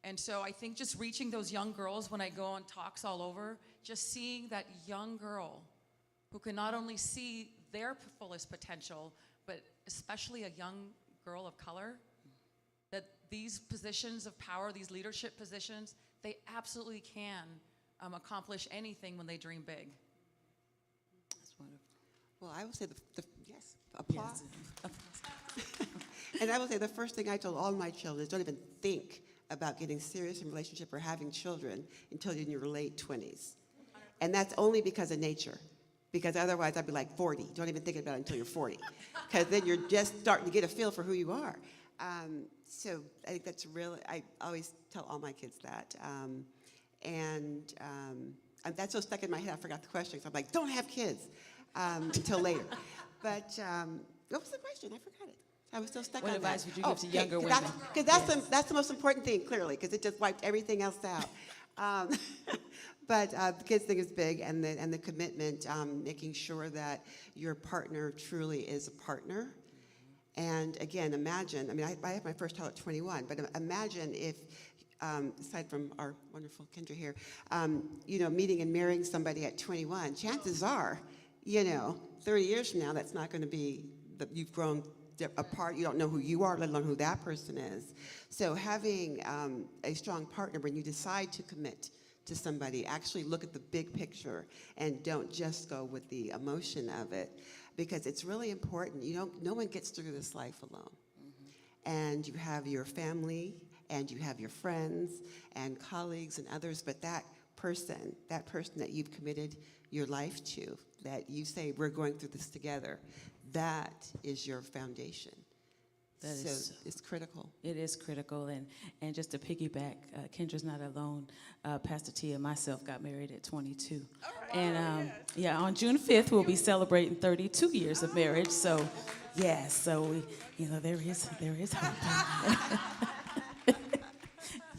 And so I think just reaching those young girls when I go on talks all over, just seeing that young girl who can not only see their fullest potential, but especially a young girl of color, that these positions of power, these leadership positions, they absolutely can accomplish anything when they dream big. That's wonderful. Well, I would say yes, applause. And I would say the first thing I told all my children is don't even think about getting serious in relationship or having children until you're in your late 20s. And that's only because of nature. Because otherwise I'd be like 40. Don't even think about it until you're 40. Because then you're just starting to get a feel for who you are. So I think that's really, I always tell all my kids that. And that's so stuck in my head, I forgot the question. So I'm like, don't have kids until later. But what was the question? I forgot it. I was still stuck on that. What advice would you give to younger women? Because that's the most important thing, clearly, because it just wiped everything else out. But the kids thing is big, and the commitment, making sure that your partner truly is a partner. And again, imagine, I mean, I had my first child at 21, but imagine if, aside from our wonderful Kendra here, you know, meeting and marrying somebody at 21, chances are, you know, 30 years from now, that's not going to be, you've grown apart, you don't know who you are, let alone who that person is. So having a strong partner, when you decide to commit to somebody, actually look at the big picture and don't just go with the emotion of it, because it's really important. No one gets through this life alone. And you have your family and you have your friends and colleagues and others, but that person that you've committed your life to, that you say, we're going through this together, that is your foundation. That So is- it's critical. It is critical, and just to piggyback, Kendra's not alone. Pastor Tia and myself got married at 22. And yeah, on June 5th, we'll be celebrating 32 years of marriage. So, yes, so we, there is hope.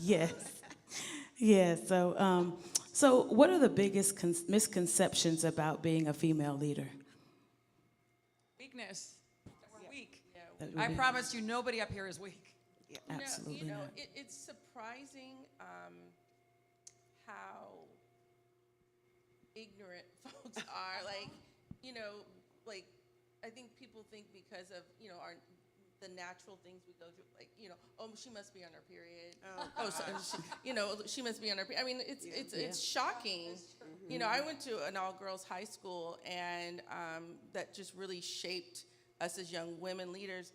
Yes, yes. So what are the biggest misconceptions about being a female leader? Weakness. That we're weak. That I would be- promise you, nobody up here is weak. Absolutely No, not. it's surprising how ignorant folks are. Like, like I think people think because of the natural things we go through, like oh, she must be on her period. Oh, so, she must be on her period. I mean, it's shocking. I went to an all-girls high school, and that just really shaped us as young women leaders.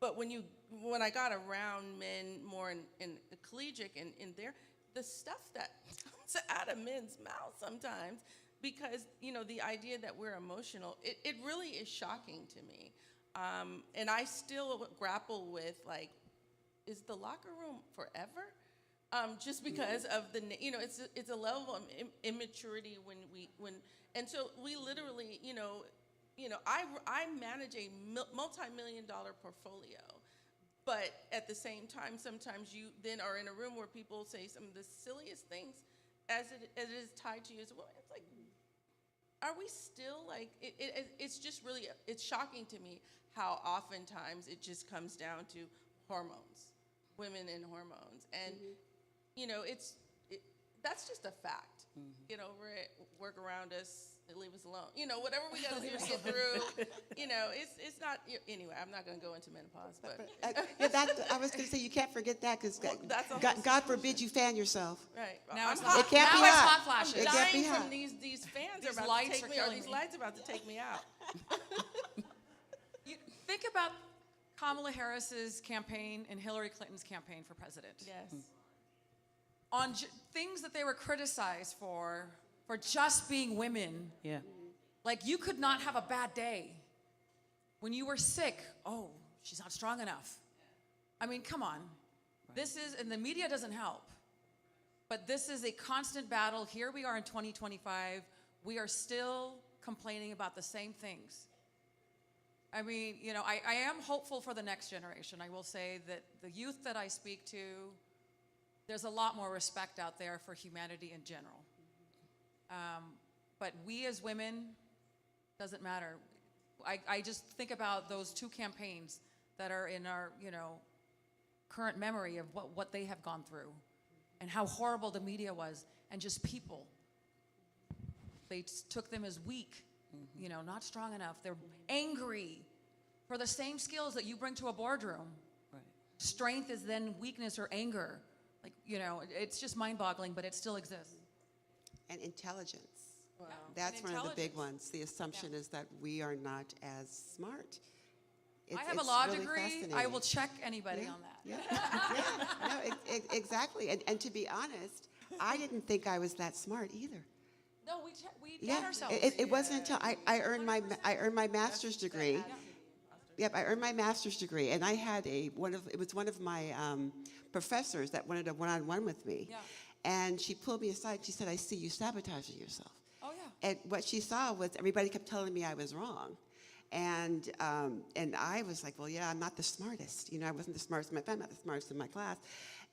But when I got around men more in collegiate and in there, the stuff that comes out of men's mouths sometimes, because the idea that we're emotional, it really is shocking to me. And I still grapple with, like, is the locker room forever? Just because of it's a level of immaturity and so we literally, I manage a multi-million-dollar portfolio, but at the same time, sometimes you then are in a room where people say some of the silliest things as it is tied to you as well. It's like, are we still like, it's just really, it's shocking to me how oftentimes it just comes down to hormones, women and hormones. And, that's just a fact. Get over it, work around us, and leave us alone. Whatever we got to do to get through, it's not, anyway, I'm not going to go into menopause, but. I was going to say, you can't forget that, because that's a whole God forbid you fan yourself. Right. Now it's I'm hot. It can't now be it's hot. hot flashes. It I'm can't be dying hot. from these fans These are about lights to are take me out. killing These me. lights are about to take me out. You think about Kamala Harris's campaign and Hillary Clinton's campaign for president. Yes. On things that they were criticized for just being women. Yeah. Like, you could not have a bad day. When you were sick, oh, she's not strong enough. I mean, come on. This is, and the media doesn't help. But this is a constant battle. Here we are in 2025. We are still complaining about the same things. I mean, I am hopeful for the next generation. I will say that the youth that I speak to, there's a lot more respect out there for humanity in general. But we as women, doesn't matter. I just think about those two campaigns that are in our, current memory of what they have gone through and how horrible the media was, and just people. They took them as weak, not strong enough. They're angry for the same skills that you bring to a boardroom. Right. Strength is then weakness or anger. Like, it's just mind-boggling, but it still exists. And intelligence. Wow. That's one of the big intelligence. ones. The assumption is that we are not as smart. I have a It's law really degree. I fascinating. will check anybody Yeah, on that. yeah, no, exactly. And to be honest, I didn't think I was that smart either. No, we Yeah, taught ourselves. it wasn't until I earned my master's degree. Yep, I earned my master's degree, and I had it was one of my professors that wanted a one-on-one with me, Yeah. and she pulled me aside. She said, "I see you sabotaging yourself." Oh, yeah. And what she saw was everybody kept telling me I was wrong. And I was like, well, yeah, I'm not the smartest. I wasn't the smartest in my family, not the smartest in my class.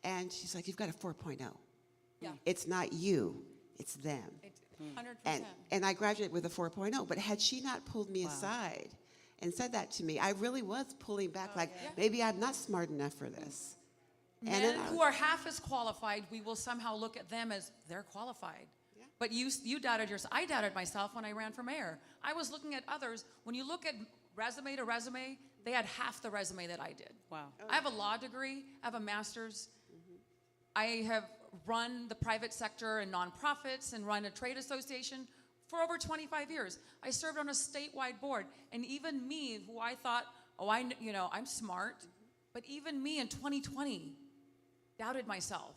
And she's like, you've got a 4.0. Yeah. It's not you, it's them. 100%. And I graduated with a 4.0. But had she not pulled me aside and said that to me, I really was pulling back, maybe I'm not smart enough for this. And Men then who are half as qualified, we will somehow look at them as they're qualified. Yeah. But you doubted yourself. I doubted myself when I ran for mayor. I was looking at others. When you look at resume to resume, they had half the resume that I did. Wow. I have a law degree. I have a master's. I have run the private sector and nonprofits and run a trade association for over 25 years. I served on a statewide board. And even me, who I thought, I'm smart, but even me in 2020, doubted myself.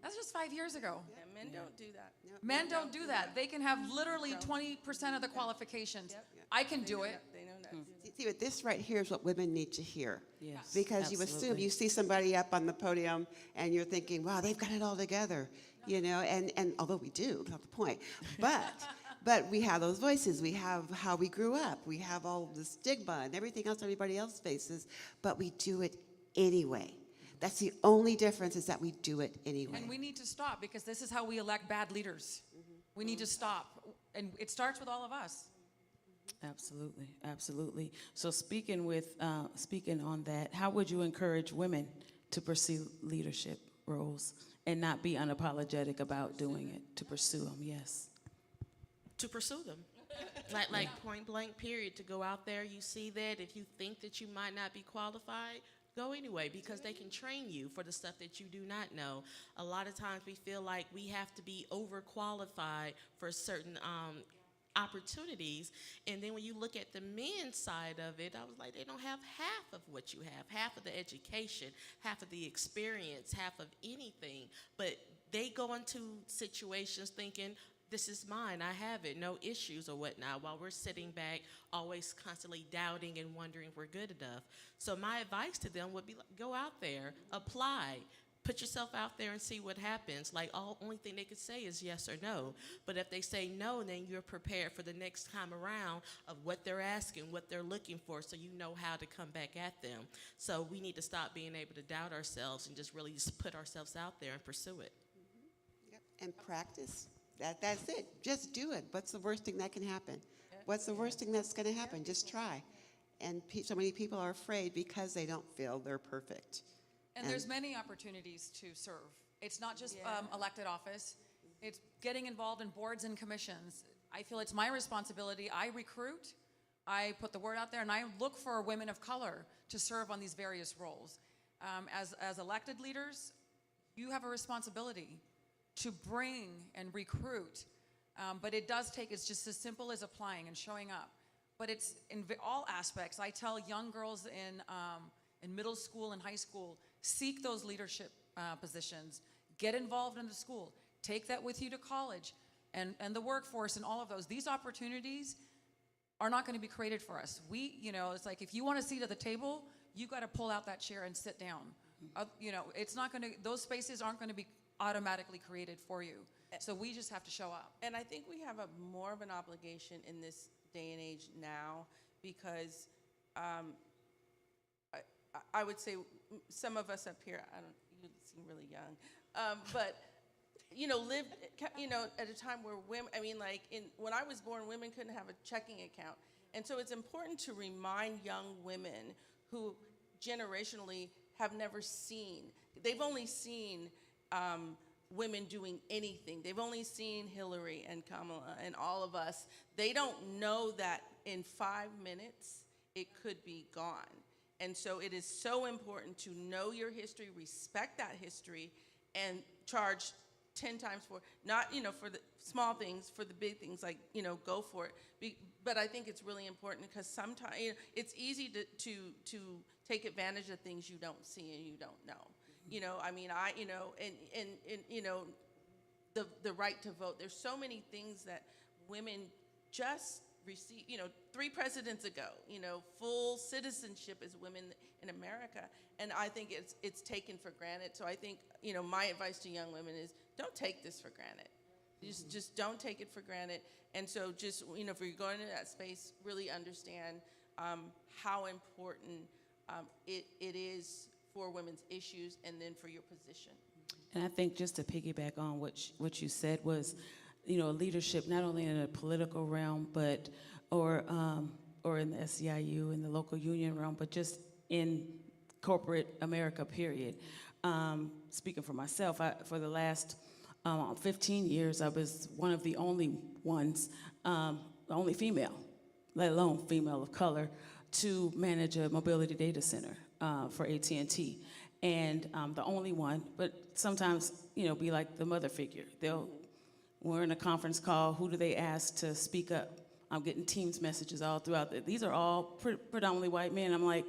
That's just 5 years ago. And men don't do that. Men don't do that. They can have literally 20% of the qualifications. Yep. I can They do know it. that. They know that. See, but this right here is what women need to hear. Yes, Because you assume, absolutely. you see somebody up on the podium and you're thinking, wow, they've got it all together, you know, and although we do, that's not the point. But we have those voices, we have how we grew up, we have all the stigma and everything else everybody else faces, but we do it anyway. That's the only difference, is that we do it anyway. And we need to stop, because this is how we elect bad leaders. We need to stop. And it starts with all of us. Absolutely, absolutely. So speaking on that, how would you encourage women to pursue leadership roles and not be unapologetic about doing it, to pursue them? Yes. To pursue them. Like point blank period, to go out there, you see that, if you think that you might not be qualified, go anyway, because they can train you for the stuff that you do not know. A lot of times we feel like we have to be overqualified for certain opportunities, and then when you look at the men's side of it, I was like, they don't have half of what you have, half of the education, half of the experience, half of anything, but they go into situations thinking, this is mine, I have it, no issues or whatnot, while we're sitting back always constantly doubting and wondering if we're good enough. So my advice to them would be, like, go out there, apply, put yourself out there and see what happens. Like, only thing they could say is yes or no. But if they say no, then you're prepared for the next time around of what they're asking, what they're looking for, so you know how to come back at them. So we need to stop being able to doubt ourselves and just really just put ourselves out there and pursue it. Yep. And practice. That's it. Just do it. What's the worst thing that can happen? What's the worst thing that's going to happen? Just try. And so many people are afraid because they don't feel they're perfect. And there's many opportunities to serve. It's not just elected office. It's getting involved in boards and commissions. I feel it's my responsibility. I recruit, I put the word out there, and I look for women of color to serve on these various roles. As elected leaders, you have a responsibility to bring and recruit, but it does take, it's just as simple as applying and showing up. But it's in all aspects. I tell young girls in middle school and high school, seek those leadership positions, get involved in the school, take that with you to college and the workforce and all of those. These opportunities are not going to be created for us. It's like, if you want a seat at the table, you got to pull out that chair and sit down. It's not going to, those spaces aren't going to be automatically created for you. So we just have to show up. And I think we have more of an obligation in this day and age now, because I would say some of us up here, you seem really young, but lived, at a time where women, when I was born, women couldn't have a checking account. And so it's important to remind young women who generationally have never seen, they've only seen women doing anything. They've only seen Hillary and Kamala and all of us. They don't know that in 5 minutes it could be gone. And so it is so important to know your history, respect that history, and charge 10 times for, not, for the small things, for the big things, like, go for it. But I think it's really important, because sometimes it's easy to take advantage of things you don't see and you don't know. The right to vote. There's so many things that women just received, 3 presidents ago, full citizenship as women in America. And I think it's taken for granted. So I think, my advice to young women is, don't take this for granted. Just don't take it for granted. And so just, if you're going into that space, really understand how important it is for women's issues, and then for your position. And I think, just to piggyback on what you said, was, leadership not only in a political realm, but or in the SEIU, in the local union realm, but just in corporate America, period. Speaking for myself, for the last 15 years, I was one of the only ones, the only female, let alone female of color, to manage a mobility data center for AT&T. And the only one, but sometimes, be like the mother figure. We're in a conference call, who do they ask to speak up? I'm getting Teams messages all throughout. These are all predominantly white men. I'm like,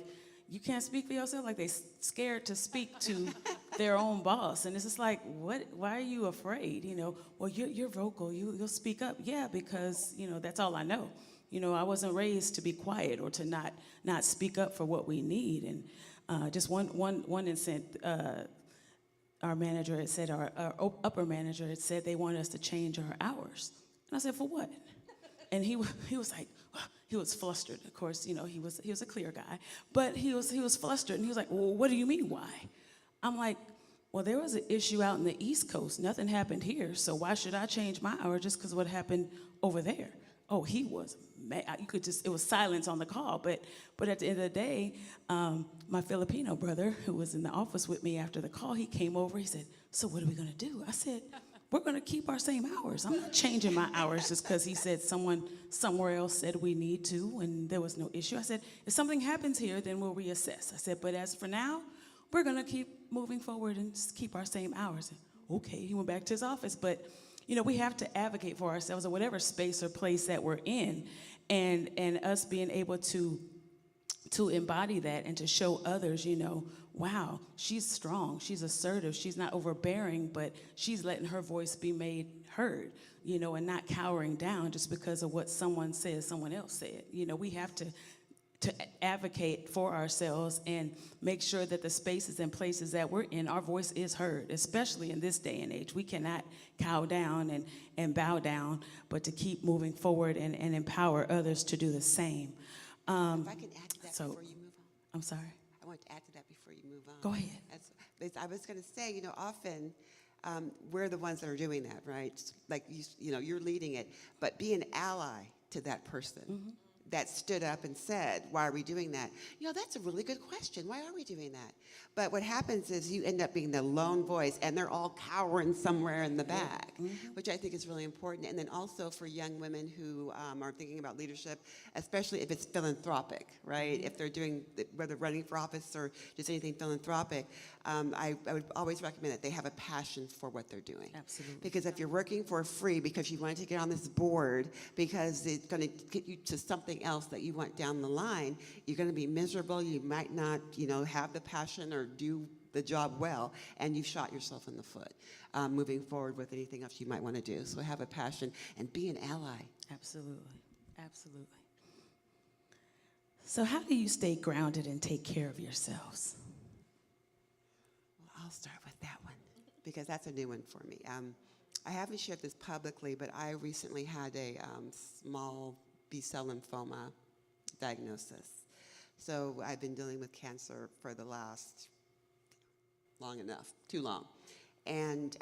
you can't speak for yourself? Like, they scared to speak to their own boss. And it's just like, what? Why are you afraid? Well, you're vocal. You'll speak up. Yeah, because that's all I know. I wasn't raised to be quiet or to not speak up for what we need. And just one instant, our manager had said, our upper manager had said they wanted us to change our hours. And I said, for what? And he was like, he was flustered. Of course, he was a clear guy, but he was flustered, and he was like, well, what do you mean, why? I'm like, well, there was an issue out in the East Coast. Nothing happened here, so why should I change my hour just because what happened over there? Oh, he was mad. It was silence on the call, but at the end of the day, my Filipino brother, who was in the office with me after the call, he came over, he said, so what are we gonna do? I said, we're gonna keep our same hours. I'm not changing my hours just because he said someone somewhere else said we need to and there was no issue. I said, if something happens here, then we'll reassess. I said, but as for now, we're gonna keep moving forward and just keep our same hours. Okay, he went back to his office, but we have to advocate for ourselves in whatever space or place that we're in, and us being able to embody that and to show others, wow, she's strong, she's assertive, she's not overbearing, but she's letting her voice be made heard, and not cowering down just because of what someone says someone else said. We have to advocate for ourselves and make sure that the spaces and places that we're in, our voice is heard, especially in this day and age. We cannot cow down and bow down, but to keep moving forward and empower others to do the same. If I can add to that before you move on. I'm sorry. I want to add to that before you move on. Go ahead. I was going to say, often we're the ones that are doing that, right? Like, you're leading it, but be an ally to that person. That stood up and said, why are we doing that? That's a really good question. Why are we doing that? But what happens is you end up being the lone voice, and they're all cowering somewhere in the back, which I think is really important. And then also for young women who are thinking about leadership, especially if it's philanthropic, right? If they're doing, whether running for office or just anything philanthropic, I would always recommend that they have a passion for what they're doing. Absolutely. Because if you're working for free because you wanted to get on this board because it's going to get you to something else that you want down the line, you're going to be miserable. You might not, have the passion or do the job well, and you've shot yourself in the foot moving forward with anything else you might want to do. So have a passion and be an ally. Absolutely. Absolutely. So how do you stay grounded and take care of yourselves? Well, I'll start with that one because that's a new one for me. I haven't shared this publicly, but I recently had a small B-cell lymphoma diagnosis. So I've been dealing with cancer for the last too long. And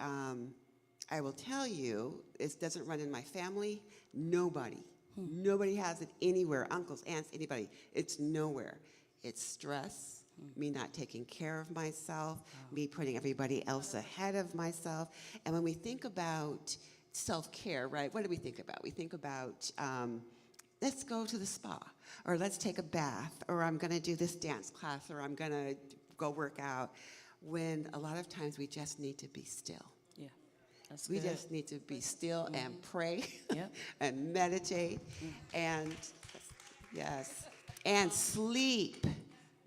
I will tell you, it doesn't run in my family. Nobody has it anywhere, uncles, aunts, anybody. It's nowhere. It's stress, me not taking care of myself, me putting everybody else ahead of myself. And when we think about self-care, right, what do we think about? We think about let's go to the spa, or let's take a bath, or I'm going to do this dance class, or I'm going to go work out, when a lot of times we just need to be still. Yeah, that's We good. just need to be still and pray Yep. and meditate and, yes, and sleep.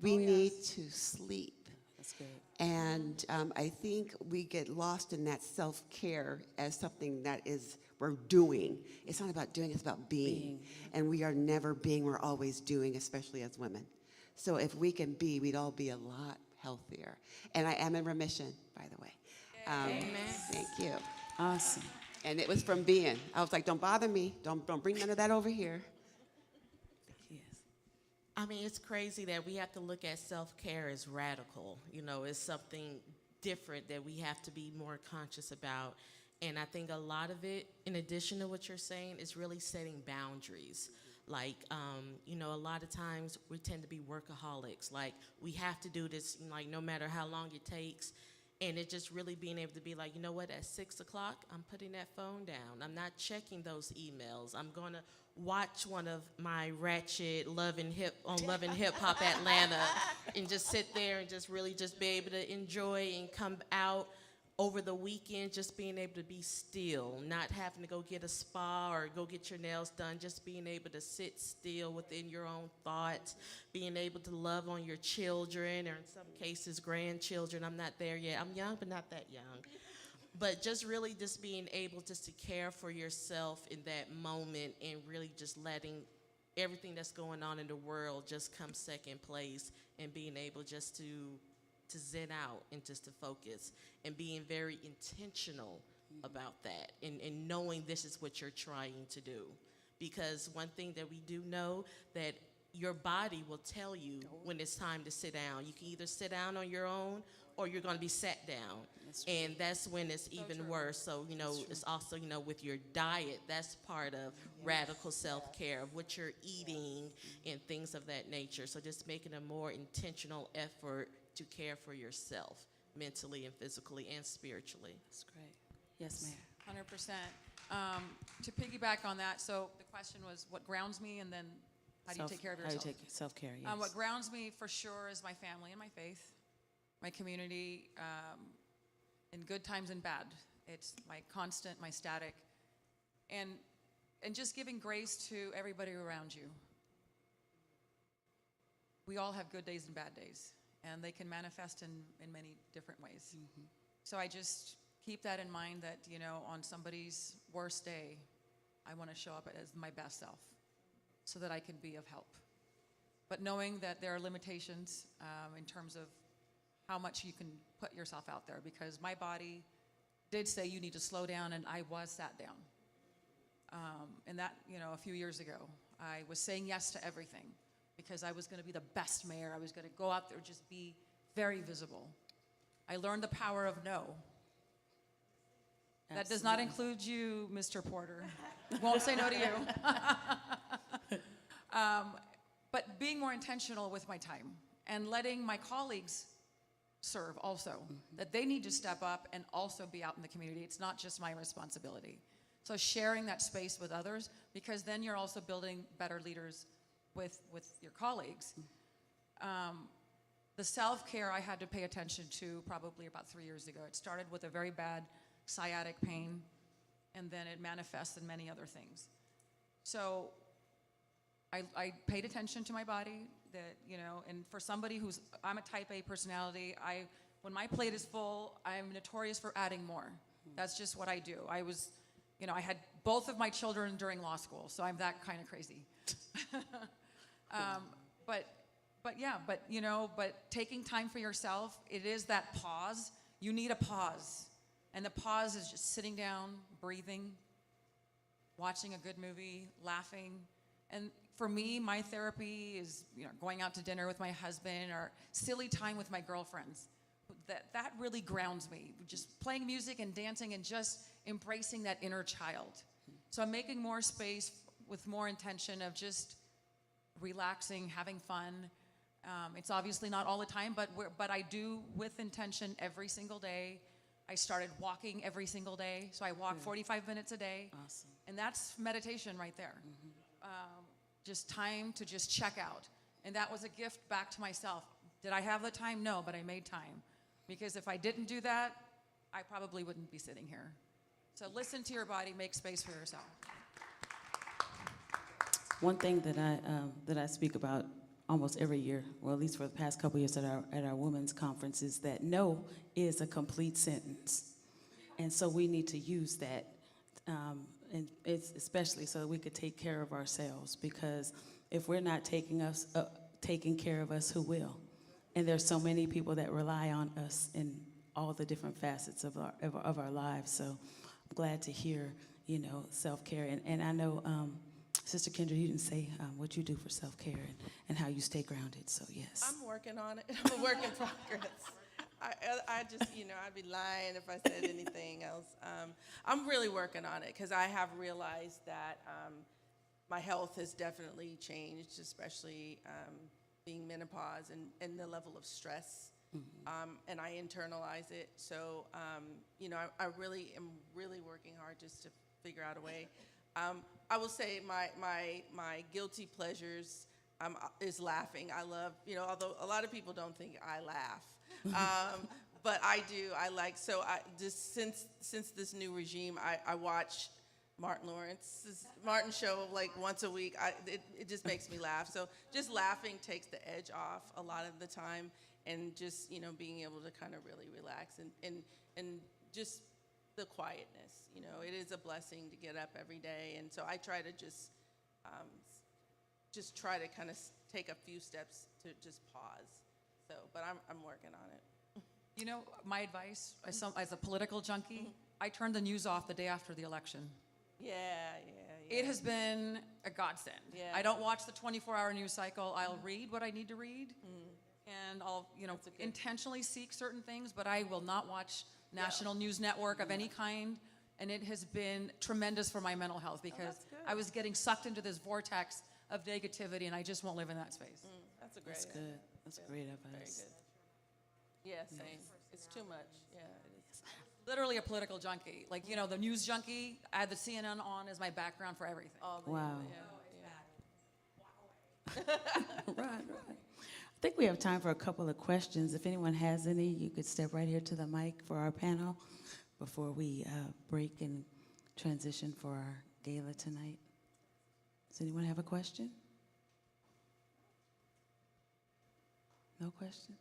We need to sleep. That's good. And I think we get lost in that self-care as something that we're doing. It's not about doing, it's about being. And we are never being, we're always doing, especially as women. So if we can be, we'd all be a lot healthier. And I am in remission, by the way. Thank you. Awesome. And it was from being. I was like, don't bother me. Don't bring none of that over here. Yes. I mean, it's crazy that we have to look at self-care as radical. It's something different that we have to be more conscious about. And I think a lot of it, in addition to what you're saying, is really setting boundaries. Like, a lot of times we tend to be workaholics. Like, we have to do this, like, no matter how long it takes. And it just really being able to be like, you know what, at 6 o'clock, I'm putting that phone down. I'm not checking those emails. I'm going to watch one of my ratchet Love and Hip Hop Atlanta and just sit there and just really just be able to enjoy and come out over the weekend, just being able to be still, not having to go get a spa or go get your nails done, just being able to sit still within your own thoughts, being able to love on your children, or in some cases, grandchildren. I'm not there yet. I'm young, but not that young. But just really just being able just to care for yourself in that moment and really just letting everything that's going on in the world just come second place and being able just to zen out and just to focus and being very intentional about that and knowing this is what you're trying to do. Because one thing that we do know that your body will tell you when it's time to sit down. You can either sit down on your own or you're going to be sat down. And that's when it's even worse. So, it's also, with your diet, that's part of radical self-care, of what you're eating and things of that nature. So just making a more intentional effort to care for yourself mentally and physically and spiritually. That's great. Yes, ma'am. 100%. To piggyback on that, so the question was what grounds me, and then how do you take care of yourself? How do you take self-care, yes. What grounds me for sure is my family and my faith, my community, in good times and bad. It's my constant, my static, and just giving grace to everybody around you. We all have good days and bad days, and they can manifest in many different ways. So I just keep that in mind that, on somebody's worst day, I want to show up as my best self so that I can be of help. But knowing that there are limitations in terms of how much you can put yourself out there, because my body did say you need to slow down, and I was sat down. And that, a few years ago, I was saying yes to everything because I was going to be the best mayor. I was going to go out there, just be very visible. I learned the power of no. That does not include you, Mr. Porter. Won't say no to you. But being more intentional with my time and letting my colleagues serve also, that they need to step up and also be out in the community. It's not just my responsibility. So sharing that space with others, because then you're also building better leaders with your colleagues. The self-care I had to pay attention to probably about 3 years ago. It started with a very bad sciatic pain, and then it manifests in many other things. So I paid attention to my body, that, and for somebody I'm a type A personality, when my plate is full, I'm notorious for adding more. That's just what I do. I was, I had both of my children during law school, so I'm that kind of crazy. But taking time for yourself, it is that pause. You need a pause. And the pause is just sitting down, breathing, watching a good movie, laughing. And for me, my therapy is, going out to dinner with my husband or silly time with my girlfriends. That really grounds me. Just playing music and dancing and just embracing that inner child. So I'm making more space with more intention of just relaxing, having fun. It's obviously not all the time, but I do with intention every single day. I started walking every single day, so I walk 45 minutes a day. Awesome. And that's meditation right there. Just time to just check out. And that was a gift back to myself. Did I have the time? No, but I made time. Because if I didn't do that, I probably wouldn't be sitting here. So listen to your body, make space for yourself. One thing that I speak about almost every year, well, at least for the past couple years at our women's conference, is that no is a complete sentence. And so we need to use that, and it's especially so that we could take care of ourselves, because if we're not taking care of us, who will? And there's so many people that rely on us in all the different facets of our lives. So I'm glad to hear, self-care. And I know, Sister Kendra, you didn't say what you do for self-care and how you stay grounded, so yes. I'm working on it. I'm a work in progress. I just, I'd be lying if I said anything else. I'm really working on it because I have realized that my health has definitely changed, especially being menopause and the level of stress. And I internalize it. So, I really am working hard just to figure out a way. I will say my guilty pleasures is laughing. I love, although a lot of people don't think I laugh. But I do. I like, so I just since this new regime, I watch Martin show like once a week. It just makes me laugh. So just laughing takes the edge off a lot of the time, and just being able to kind of really relax and just the quietness. It is a blessing to get up every day, and so I try to just try to kind of take a few steps to just pause. So, but I'm working on it. My advice as a political junkie, I turned the news off the day after the election. Yeah. It has been a godsend. Yeah. I don't watch the 24-hour news cycle. I'll read what I need to read, and I'll intentionally seek certain things, but I will not watch national news network of any kind. And it has been tremendous for my mental health because I was getting sucked into this vortex of negativity, and I just won't live in that space. That's a great. That's good. That's great Very advice. good. Yeah, same. It's too much. Yeah, it is. Literally a political junkie. Like, the news junkie, I had the CNN on as my background for everything. Wow. Yeah. Right. I think we have time for a couple of questions. If anyone has any, you could step right here to the mic for our panel before we break and transition for our gala tonight. Does anyone have a question? No questions?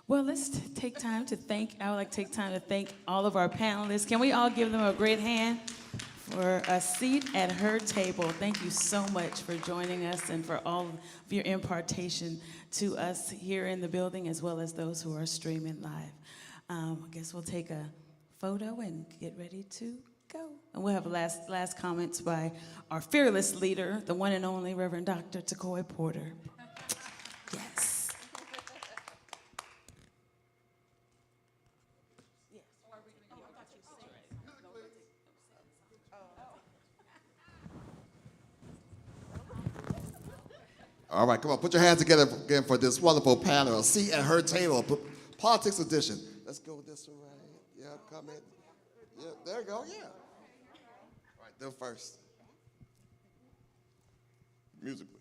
Well, let's take time to thank, I would like to take time to thank all of our panelists. Can we all give them a great hand for a seat at her table? Thank you so much for joining us and for all of your impartation to us here in the building as well as those who are streaming live. I guess we'll take a photo and get ready to go. And we'll have last comments by our fearless leader, the one and only Reverend Dr. Takoi Porter. Yes. All right, come on, put your hands together again for this wonderful panel, a seat at her table, politics edition. Let's go this way. Yeah, come in. Yeah, there you go, yeah. All right, them first. Music, please.